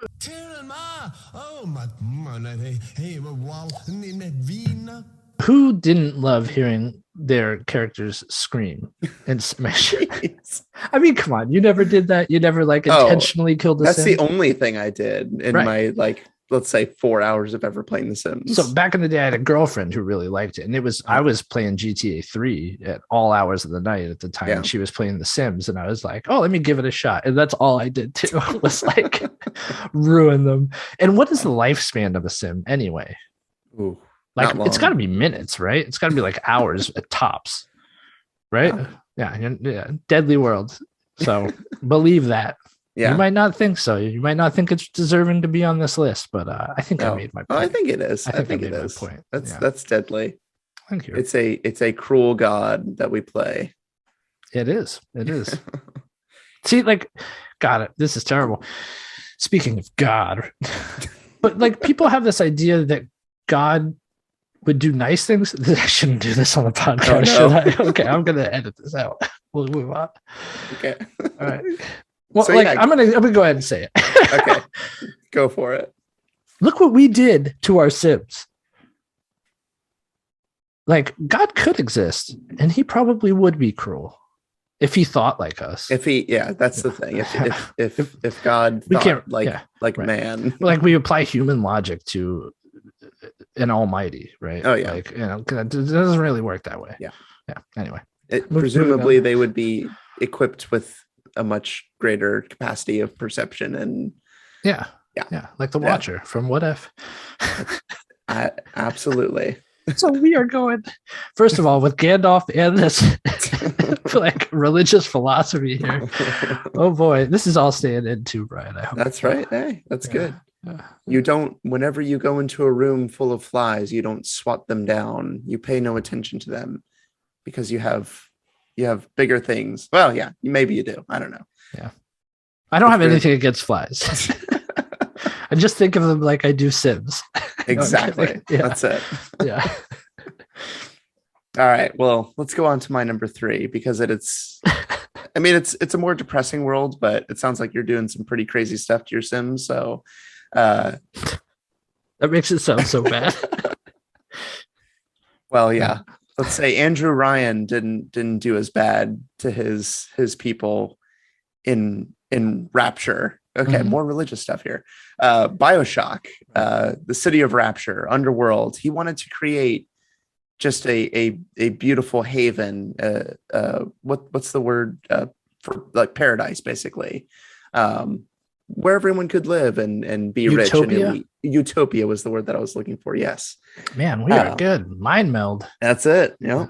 Who didn't love hearing their characters scream and smash? I mean, come on. You never did that? You never intentionally killed a That's Sim? the only thing I did in my let's say 4 hours of ever playing The Sims. So back in the day, I had a girlfriend who really liked it. And I was playing GTA 3 at all hours of the night at the time. Yeah. And she was playing The Sims. And I was like, oh, let me give it a shot. And that's all I did too, was like ruin them. And what is the lifespan of a Sim anyway? Ooh, like, it's got to be minutes, right? It's got to be like hours at tops, right? Yeah. Deadly world. So believe that. Yeah. You might not think so. You might not think it's deserving to be on this list, but I think I made my point. I think it is. I think it is. Point. That's deadly. Thank you. It's a cruel god that we play. It is. See, God, this is terrible. Speaking of God, but people have this idea that God would do nice things. I shouldn't do this on the podcast, should I? Okay, I'm gonna edit this out. We'll move on. Okay. All right. Well, so, I'm gonna go ahead and say it. Okay, go for it. Look what we did to our Sims. Like, God could exist, and he probably would be cruel if he thought like us. That's the thing. If God we thought can't, man, like we apply human logic to an almighty, right? Oh yeah, it doesn't really work that way. Yeah. Anyway, presumably they would be equipped with a much greater capacity of perception and like the Watcher from What If. Absolutely. So we are going, first of all, with Gandalf and this like religious philosophy here. Oh boy, this is all staying in too, Brian. I hope That's right. Hey, that's good. Yeah. You don't, whenever you go into a room full of flies, you don't swat them down. You pay no attention to them because you have bigger things. Well, yeah, maybe you do. I don't know. Yeah. I don't have anything against flies. I just think of them like I do Sims. Exactly. Yeah. That's it. Yeah. All right. Well, let's go on to my number 3 because it's I mean, it's a more depressing world, but it sounds like you're doing some pretty crazy stuff to your Sims. So that makes it sound so bad. well, yeah. Let's say Andrew Ryan didn't do as bad to his people in Rapture. Okay, more religious stuff here. BioShock, the City of Rapture, Underworld. He wanted to create just a beautiful haven. What's the word for like paradise, basically, where everyone could live and be rich and elite. Utopia was the word that I was looking for. Yes, man, we are good. Mind meld. That's it. Yeah.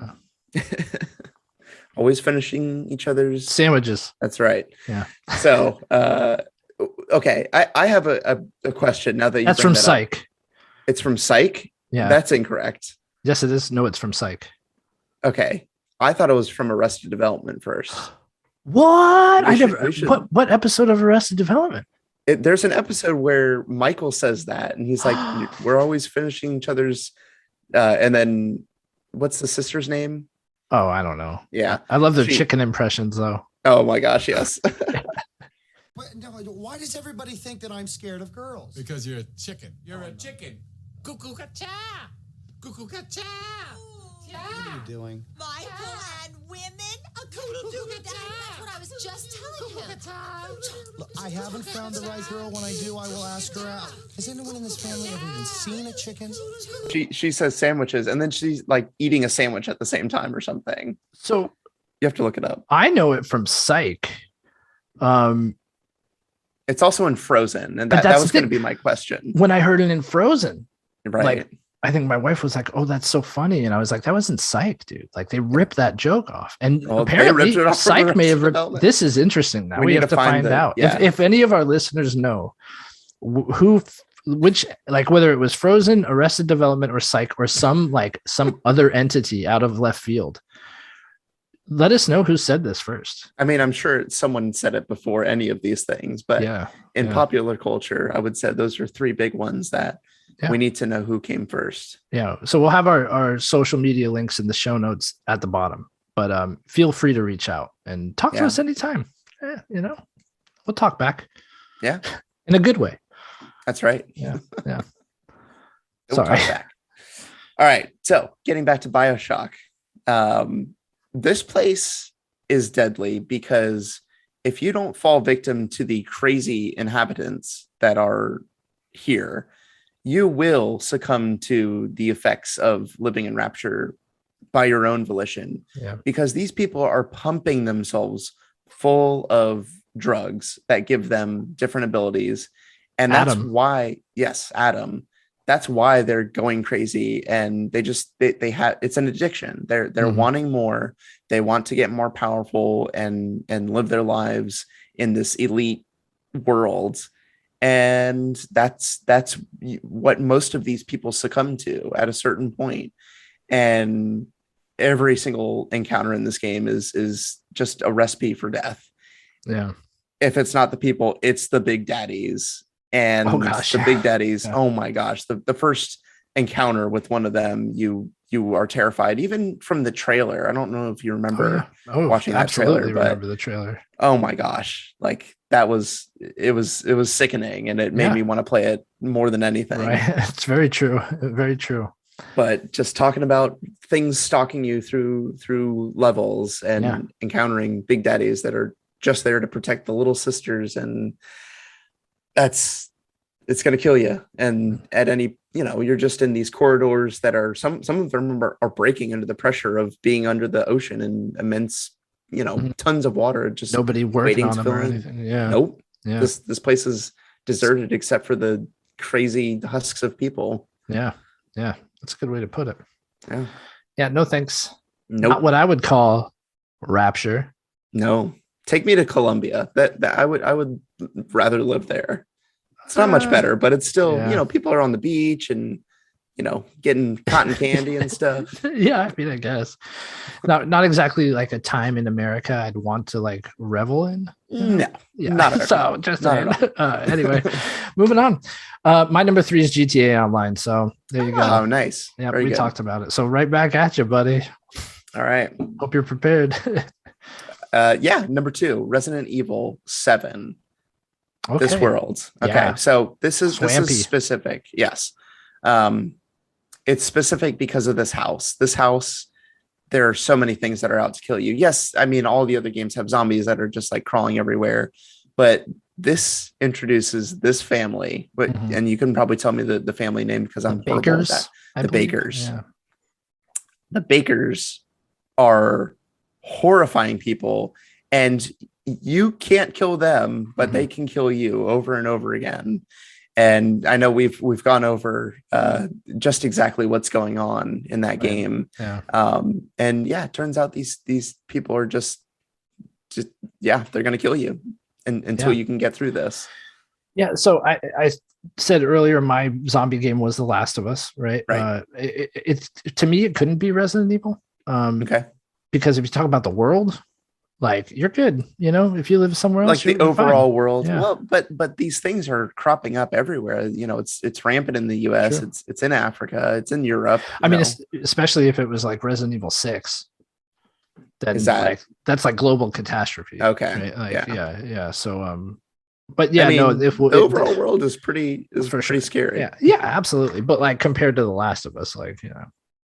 Always finishing each other's sandwiches. That's right. Yeah. So, okay, I have a question now that you that's from Psych. Up. It's from Psych. Yeah, that's incorrect. Yes, it is. No, it's from Psych. Okay, I thought it was from Arrested Development first. What? What episode of Arrested Development? There's an episode where Michael says that, and he's like, "We're always finishing each other's," and then what's the sister's name? Oh, I don't know. Yeah, I love their chicken impressions, though. Oh my gosh, yes. Why does everybody think that I'm scared of girls? Because you're a chicken. You're a chicken. Cuckoo-ca-cha. Cuckoo-ca-cha. What are you doing? Michael and women? A that's what I was just telling him. Look, I haven't found the right girl. When I do, I will ask her out. Has anyone in this family ever even seen a chicken? She says sandwiches, and then she's like eating a sandwich at the same time or something. So you have to look it up. I know it from Psych. It's also in Frozen, and that was going to be my question. When I heard it in Frozen, right? Like, I think my wife was like, "Oh, that's so funny," and I was like, "That wasn't Psych, dude. Like they ripped that joke off." And apparently, Psych may have. This is interesting. Now we have to find out if any of our listeners know which, like whether it was Frozen, Arrested Development, or Psych, or some other entity out of left field. Let us know who said this first. I mean, I'm sure someone said it before any of these things, but in popular culture, I would say those are 3 big ones that we need to know who came first. Yeah. So we'll have our social media links in the show notes at the bottom, but feel free to reach out and talk to us anytime. We'll talk back. Yeah. In a good way. That's right. Yeah. Yeah. Sorry. Back. All right. So getting back to BioShock, this place is deadly because if you don't fall victim to the crazy inhabitants that are here, you will succumb to the effects of living in Rapture by your own volition. Yeah. Because these people are pumping themselves full of drugs that give them different abilities. And that's why, Adam. That's why they're going crazy, and they have, it's an addiction. They're wanting more. They want to get more powerful and live their lives in this elite world. And that's what most of these people succumb to at a certain point. And every single encounter in this game is just a recipe for death. Yeah. If it's not the people, it's the big daddies. And the big daddies, oh my gosh, the first encounter with one of them, you are terrified, even from the trailer. I don't know if you remember watching that trailer, but remember the trailer. Oh my gosh, like it was sickening, and it made me want to play it more than anything. Right. It's very true. Very true. But just talking about things stalking you through levels and encountering big daddies that are just there to protect the little sisters, and it's going to kill you. And at any, you're just in these corridors that are some of them are breaking under the pressure of being under the ocean and immense, tons of water. Just nobody working on them or anything. Yeah. Nope. Yeah. This place is deserted except for the crazy husks of people. Yeah. Yeah. That's a good way to put it. Yeah, no thanks. Nope. Not what I would call rapture. No. Take me to Colombia. That I would rather live there. It's not much better, but it's still, yeah. People are on the beach and, getting cotton candy and stuff. Yeah, I mean, I guess. Not exactly like a time in America I'd want to like revel in. No, yeah. Not at so all. just Not saying. Anyway, moving on. My number 3 is GTA Online. So there you go. Oh, nice. Yeah, Very we good. talked about it. So right back at you, buddy. All right. Hope you're prepared. Number 2, Resident Evil 7. Okay. This world. Okay. Yeah. So this is Swampy. specific. Yes. It's specific because of this house. This house, there are so many things that are out to kill you. Yes, I mean, all the other games have zombies that are just like crawling everywhere, but this introduces this family. But and you can probably tell me the family name because I'm horrible at that. The Bakers. Yeah. The Bakers are horrifying people, and you can't kill them, but they can kill you over and over again. And I know we've gone over just exactly what's going on in that game. Yeah. And it turns out these people are just they're going to kill you until you can get through this. Yeah. So I said earlier, my zombie game was The Last of Us, right? Right. It's to me, it couldn't be Resident Evil. Okay. Because if you talk about the world, like you're good, if you live somewhere else, like the overall fine. world. Yeah. Well, but these things are cropping up everywhere. It's rampant in the US. Sure. It's in Africa. It's in Europe. I mean, especially if it was like Resident Evil 6, then that's like global catastrophe. Okay. Right? Yeah. So, but I mean, if the overall world is pretty scary. Yeah, absolutely. But like compared to The Last of Us, like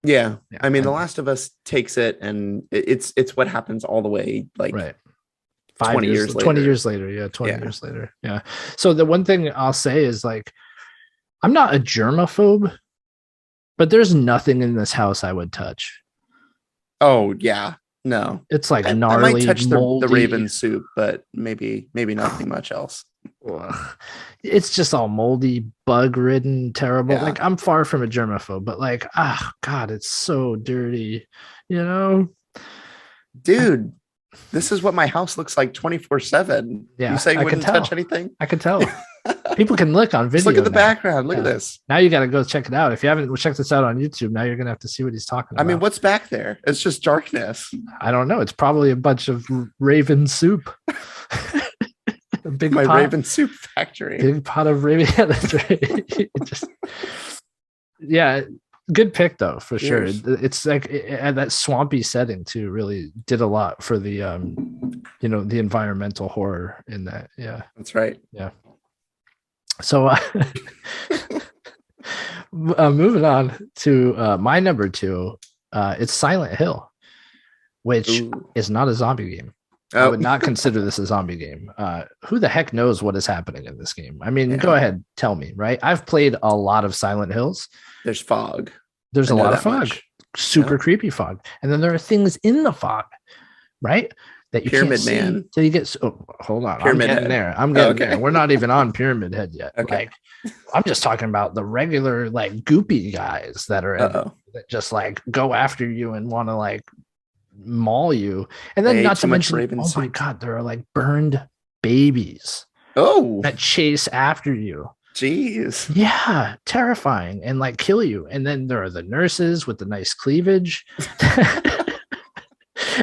Yeah. I mean, The Last of Us takes it, and it's what happens all the way, like 20 years later. 20 years later. Yeah. 20 years later. Yeah. So the one thing I'll say is like, I'm not a germaphobe, but there's nothing in this house I would touch. Oh yeah. No. It's like I gnarly, might touch moldy. the raven soup, but maybe nothing much else. It's just all moldy, bug ridden, terrible. Yeah. Like I'm far from a germaphobe, but like, God, it's so dirty, Dude, this is what my house looks like 24/7. Yeah, you say you I wouldn't can tell. touch anything? I can tell. People can look on video. Just look at the now. background. Look at this. Now you got to go check it out. If you haven't checked this out on YouTube, now you're gonna have to see what he's talking about. I mean, what's back there? It's just darkness. I don't know. It's probably a bunch of raven soup. A big My pot, raven soup factory. big pot of raven. Yeah, that's right. Good pick though, for sure. It's like that swampy setting too. Really did a lot for the the environmental horror in that. Yeah, that's right. Yeah. So moving on to my number 2, it's Silent Hill, which is not a zombie game. I would not consider this a zombie game. Who the heck knows what is happening in this game? I mean, go ahead, tell me, right? I've played a lot of Silent Hills. There's fog. There's a lot of fog, super creepy fog. And then there are things in the fog, right? That you Pyramid can't Man. see till you get. Hold on. Pyramid I'm getting Head. there. I'm getting Okay. there. We're not even on Pyramid Head yet. Okay. Like, I'm just talking about the regular, like, goopy guys that are that just like go after you and want to like maul you. And then not to mention, my God, there are like burned babies that chase after you. Jeez. Yeah, terrifying and like kill you. And then there are the nurses with the nice cleavage.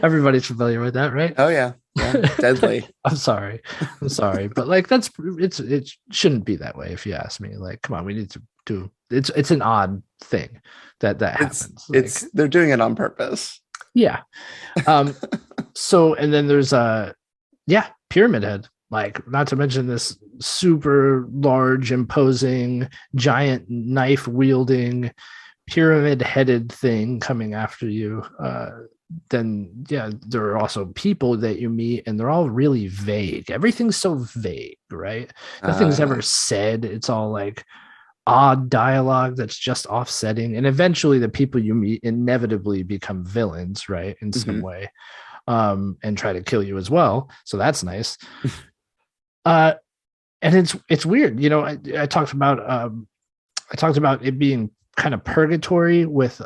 Everybody's familiar with that, right? Oh yeah. Deadly. I'm sorry, but like it shouldn't be that way. If you ask me, like, come on, we need to do. It's an odd thing that happens. They're doing it on purpose. Yeah. So and then there's Pyramid Head. Like, not to mention this super large, imposing, giant knife wielding, pyramid headed thing coming after you. Then there are also people that you meet, and they're all really vague. Everything's so vague, right? Nothing's ever said. It's all like odd dialogue that's just offsetting, and eventually the people you meet inevitably become villains, right, in some way, and try to kill you as well. So that's nice. And it's weird, I talked about it being kind of purgatory with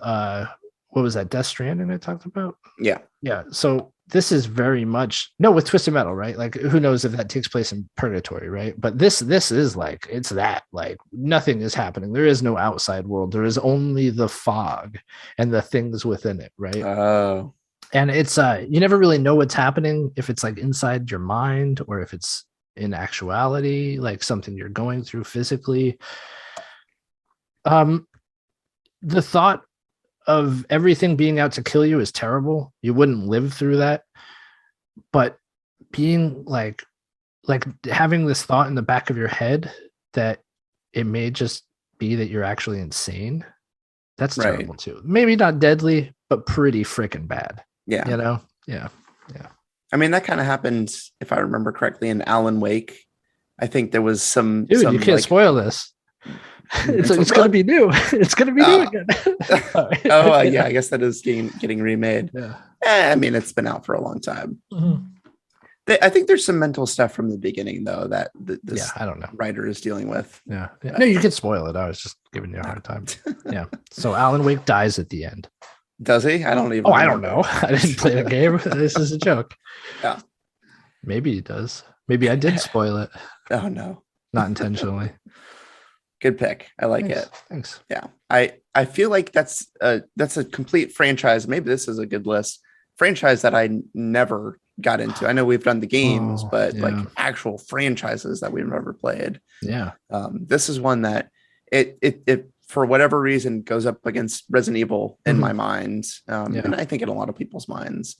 what was that, Death Stranding I talked about? Yeah. Yeah. So this is very much with Twisted Metal, right? Like, who knows if that takes place in purgatory, right? But this is like, it's that, like, nothing is happening. There is no outside world. There is only the fog and the things within it, right? Oh. And it's you never really know what's happening, if it's like inside your mind or if it's in actuality, like something you're going through physically. The thought of everything being out to kill you is terrible. You wouldn't live through that. But being like having this thought in the back of your head that it may just be that you're actually insane, that's terrible too. Maybe not deadly, but pretty freaking bad. Yeah. You know? Yeah. I mean, that kind of happened, if I remember correctly, in Alan Wake. I think there was some. Dude, you can't spoil this. It's going to be new. It's going to be new again. Yeah, I guess that is getting remade. Yeah. I mean, it's been out for a long time. Mm-hmm. I think there's some mental stuff from the beginning, though, that this I don't know, writer is dealing with. Yeah. No, you can spoil it. I was just giving you a hard time. Yeah. So Alan Wake dies at the end. Does he? I don't even. I don't know. I didn't play the game. This is a joke. Yeah. Maybe he does. Maybe I did spoil it. Oh no. Not intentionally. Good pick. I like it. Thanks. Yeah. I feel like that's a complete franchise. Maybe this is a good list. Franchise that I never got into. I know we've done the games, but like actual franchises that we've never played. Yeah. This is one that it for whatever reason goes up against Resident Evil in my mind. And I think in a lot of people's minds,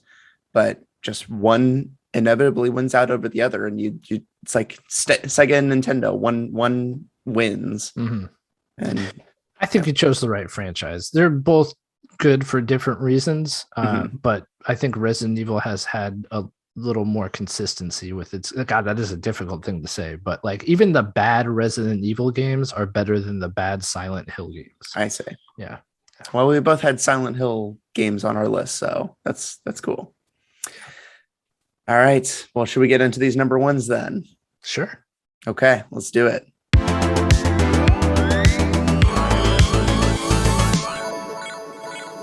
but just one inevitably wins out over the other. And you it's like Sega and Nintendo, one wins. Mm-hmm. And I think you chose the right franchise. They're both good for different reasons. But I think Resident Evil has had a little more consistency with its. God, that is a difficult thing to say, but like even the bad Resident Evil games are better than the bad Silent Hill games. I say. Yeah. Well, we both had Silent Hill games on our list, so that's cool. All right. Well, should we get into these number ones then? Sure. Okay, let's do it.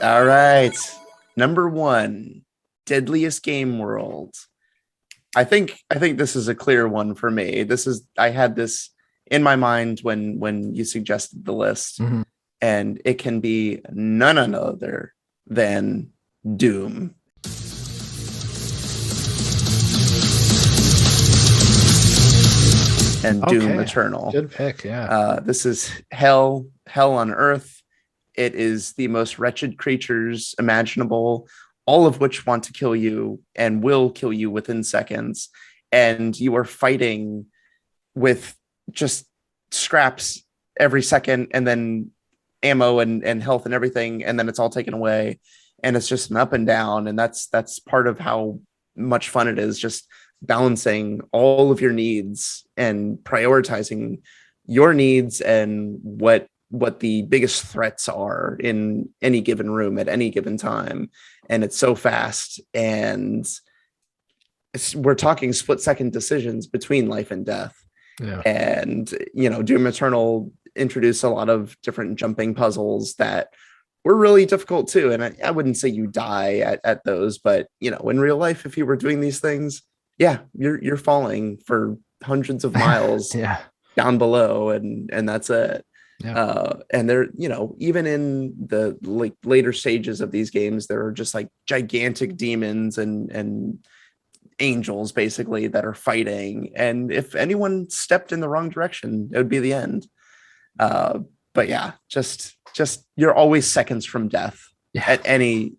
All right. Number one, Deadliest Game World. I think this is a clear one for me. I had this in my mind when you suggested the list, and it can be none other than Doom. And Doom Eternal. Good pick, yeah. This is hell on earth. It is the most wretched creatures imaginable, all of which want to kill you and will kill you within seconds. And you are fighting with just scraps every second, and then ammo and health and everything. And then it's all taken away. And it's just an up and down. And that's part of how much fun it is, just balancing all of your needs and prioritizing your needs and what the biggest threats are in any given room at any given time. And it's so fast, and we're talking split-second decisions between life and death. Yeah. And Doom Eternal introduced a lot of different jumping puzzles that were really difficult too. And I wouldn't say you die at those, but in real life, if you were doing these things, you're falling for hundreds of miles down below, and that's it. And there, even in the later stages of these games, there are just like gigantic demons and angels basically that are fighting. And if anyone stepped in the wrong direction, it would be the end. But just you're always seconds from death at any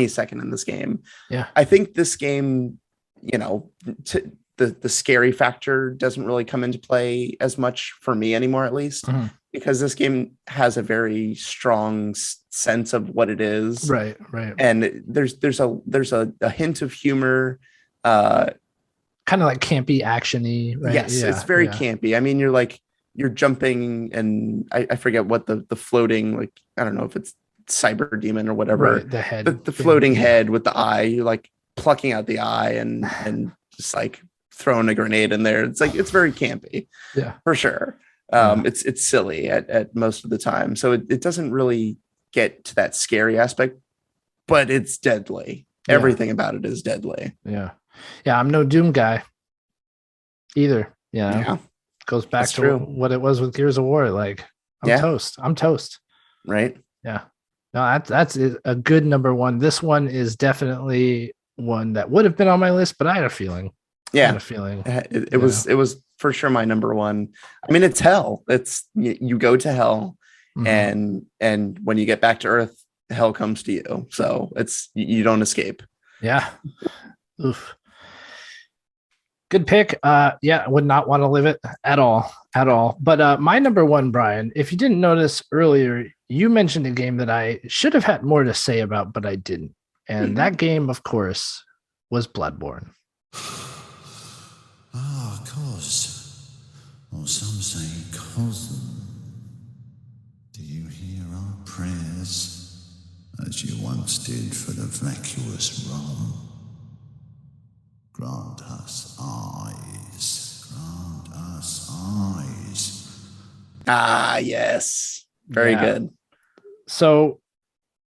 second in this game. Yeah. I think this game, the scary factor doesn't really come into play as much for me anymore, at least, because this game has a very strong sense of what it is. Right. And there's a hint of humor, kind of like campy actiony, right? Yes, it's very campy. I mean, you're jumping, and I forget what the floating, like, I don't know if it's cyber demon or whatever, right, the head, the floating head with the eye, you're like plucking out the eye and just like throwing a grenade in there. It's like, it's very campy, for sure. It's silly at most of the time, so it doesn't really get to that scary aspect but it's deadly. Yeah. Everything about it is deadly. Yeah. I'm no Doom guy either. Yeah. Goes back That's to true. what it was with Gears of War. Like, I'm toast. Right. Yeah. No, that's a good number one. This one is definitely one that would have been on my list, but I had a feeling. Yeah. It was for sure my number one. I mean, it's hell. It's you go to hell, and when you get back to Earth, hell comes to you. So it's you don't escape. Yeah. Oof. Good pick. I would not want to live it at all. But my number one, Brian, if you didn't notice earlier, you mentioned a game that I should have had more to say about, but I didn't. And that game, of course, was Bloodborne. Ah, cause, or some say cousin. Do you hear our prayers, as you once did for the vacuous realm? Grant us eyes, grant us eyes. Ah, yes. Very good. So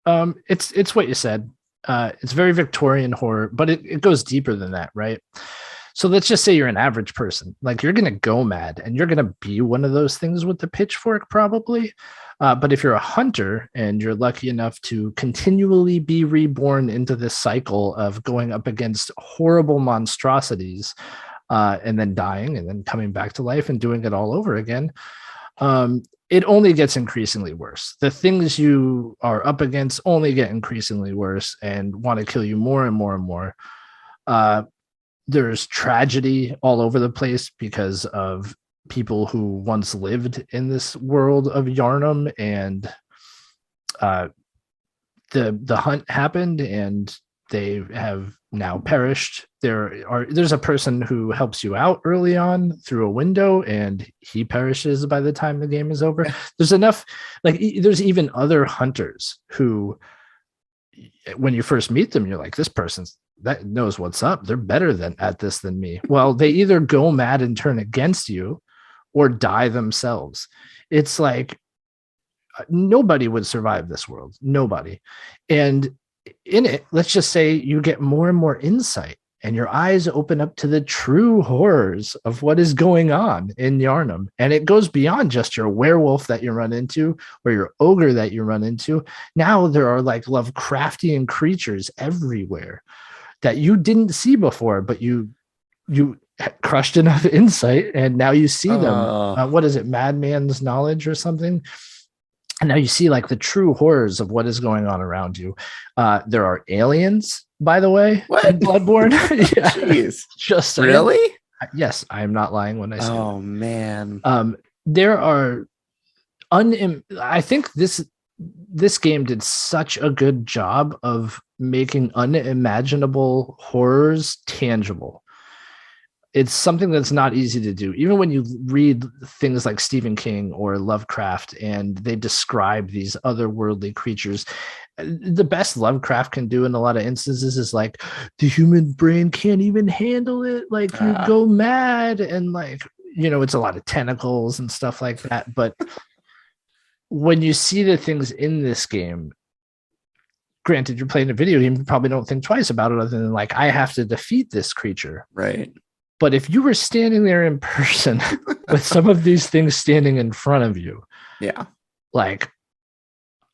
it's what you said. It's very Victorian horror, but it goes deeper than that, right? So let's just say you're an average person. Like, you're going to go mad and you're going to be one of those things with the pitchfork, probably. But if you're a hunter and you're lucky enough to continually be reborn into this cycle of going up against horrible monstrosities and then dying and then coming back to life and doing it all over again, it only gets increasingly worse. The things you are up against only get increasingly worse and want to kill you more and more and more. There's tragedy all over the place because of people who once lived in this world of Yharnam, and the hunt happened and they have now perished. There's a person who helps you out early on through a window and he perishes by the time the game is over. There's enough, like, there's even other hunters who, when you first meet them, you're like, this person's that knows what's up. They're better at this than me. Well, they either go mad and turn against you or die themselves. It's like nobody would survive this world. Nobody. And in it, let's just say you get more and more insight and your eyes open up to the true horrors of what is going on in Yharnam. And it goes beyond just your werewolf that you run into or your ogre that you run into. Now there are like Lovecraftian creatures everywhere that you didn't see before, but you crushed enough insight and now you see them. What is it? Madman's knowledge or something? And now you see like the true horrors of what is going on around you. There are aliens, by the way, in Bloodborne. Yeah. Jeez. Just really? Yes, I am not lying when I say that. that. Man. There are I think this game did such a good job of making unimaginable horrors tangible. It's something that's not easy to do. Even when you read things like Stephen King or Lovecraft and they describe these otherworldly creatures, the best Lovecraft can do in a lot of instances is like, the human brain can't even handle it. Like, you go mad and like, it's a lot of tentacles and stuff like that. But when you see the things in this game, granted, you're playing a video game, you probably don't think twice about it other than like, I have to defeat this creature. Right. But if you were standing there in person with some of these things standing in front of you, yeah, like,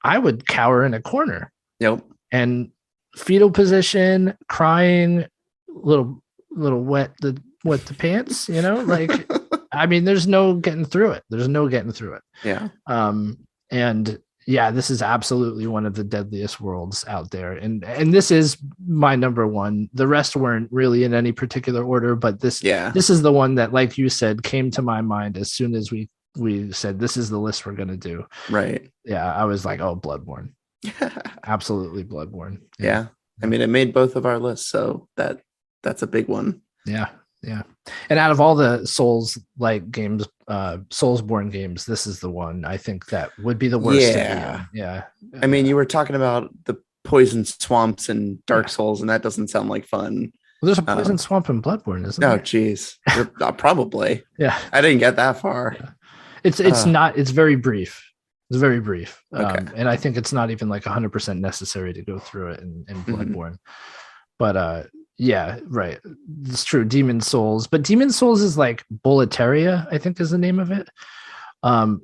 I would cower in a corner. Yep. And fetal position, crying, little wet the pants, like, I mean, there's no getting through it. Yeah. And yeah, this is absolutely one of the deadliest worlds out there. And this is my number one. The rest weren't really in any particular order, but this is the one that, like you said, came to my mind as soon as we said, this is the list we're going to do. Right. Yeah. I was like, oh, Bloodborne. Absolutely Bloodborne. Yeah. I mean, it made both of our lists. So that's a big one. Yeah. Yeah. And out of all the Souls like games, Soulsborne games, this is the one I think that would be the worst. Yeah. Yeah. I mean, you were talking about the poison swamps and Dark Souls, and that doesn't sound like fun. Well, there's a poison swamp in Bloodborne, isn't there? Oh, geez. Probably. Yeah. I didn't get that far. Yeah. It's not, it's very brief. It's very brief. Okay. And I think it's not even like 100% necessary to go through it in Bloodborne. But yeah, right. It's true. Demon Souls. But Demon Souls is like Boletaria, I think is the name of it.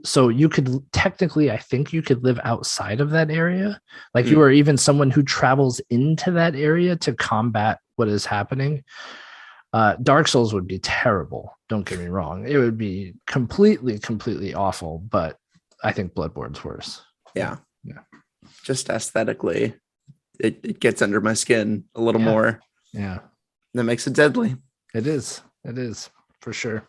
So you could technically, I think you could live outside of that area. Like you are even someone who travels into that area to combat what is happening. Dark Souls would be terrible. Don't get me wrong. It would be completely awful. But I think Bloodborne's worse. Yeah. Yeah. Just aesthetically, it gets under my skin a little more. Yeah. That makes it deadly. It is for sure.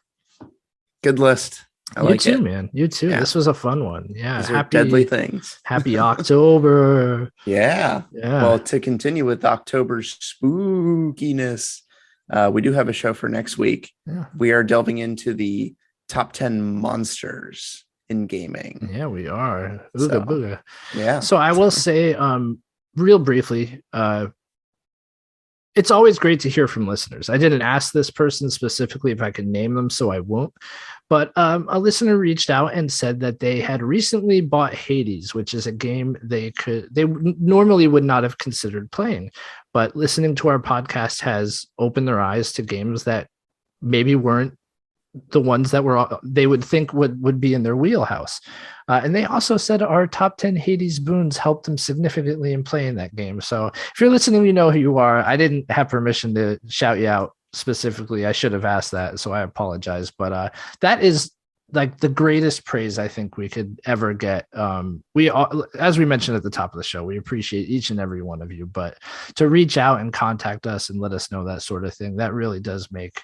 Good list. I like you too, it. Man. You too. Yeah. This was a fun one. Yeah. These are deadly things. Happy October. Yeah. Well, to continue with October's spookiness, we do have a show for next week. Yeah. We are delving into the top 10 monsters in gaming. Yeah, we are. Ooga booga. Yeah. So I will say, real briefly, it's always great to hear from listeners. I didn't ask this person specifically if I could name them, so I won't. But a listener reached out and said that they had recently bought Hades, which is a game they normally would not have considered playing. But listening to our podcast has opened their eyes to games that maybe weren't the ones that they would think would be in their wheelhouse. And they also said our top 10 Hades boons helped them significantly in playing that game. So if you're listening, you know who you are. I didn't have permission to shout you out specifically. I should have asked that, so I apologize. But that is like the greatest praise I think we could ever get. We all, as we mentioned at the top of the show, we appreciate each and every one of you. But to reach out and contact us and let us know that sort of thing, that really does make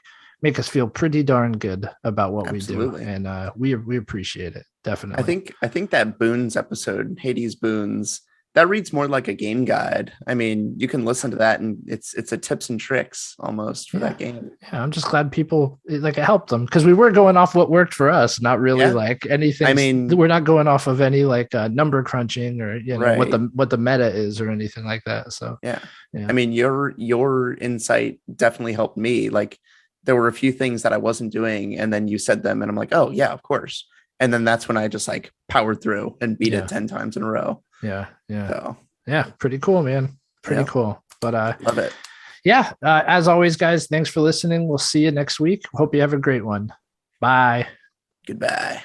us feel pretty darn good about what Absolutely. we do. And we appreciate it. Definitely. I think that Boons episode, Hades Boons, that reads more like a game guide. I mean, you can listen to that and it's a tips and tricks almost for that game. Yeah, I'm just glad people it helped them, because we were going off what worked for us, not really like anything. I mean, we're not going off of any like number crunching or what the meta is or anything like that. So yeah. I mean, your insight definitely helped me. Like there were a few things that I wasn't doing, and then you said them, and I'm like, oh yeah, of course. And then that's when I just like powered through and beat it 10 times in a row. Yeah. So yeah, pretty cool, man. Pretty cool. But love it. Yeah. As always, guys, thanks for listening. We'll see you next week. Hope you have a great one. Bye. Goodbye.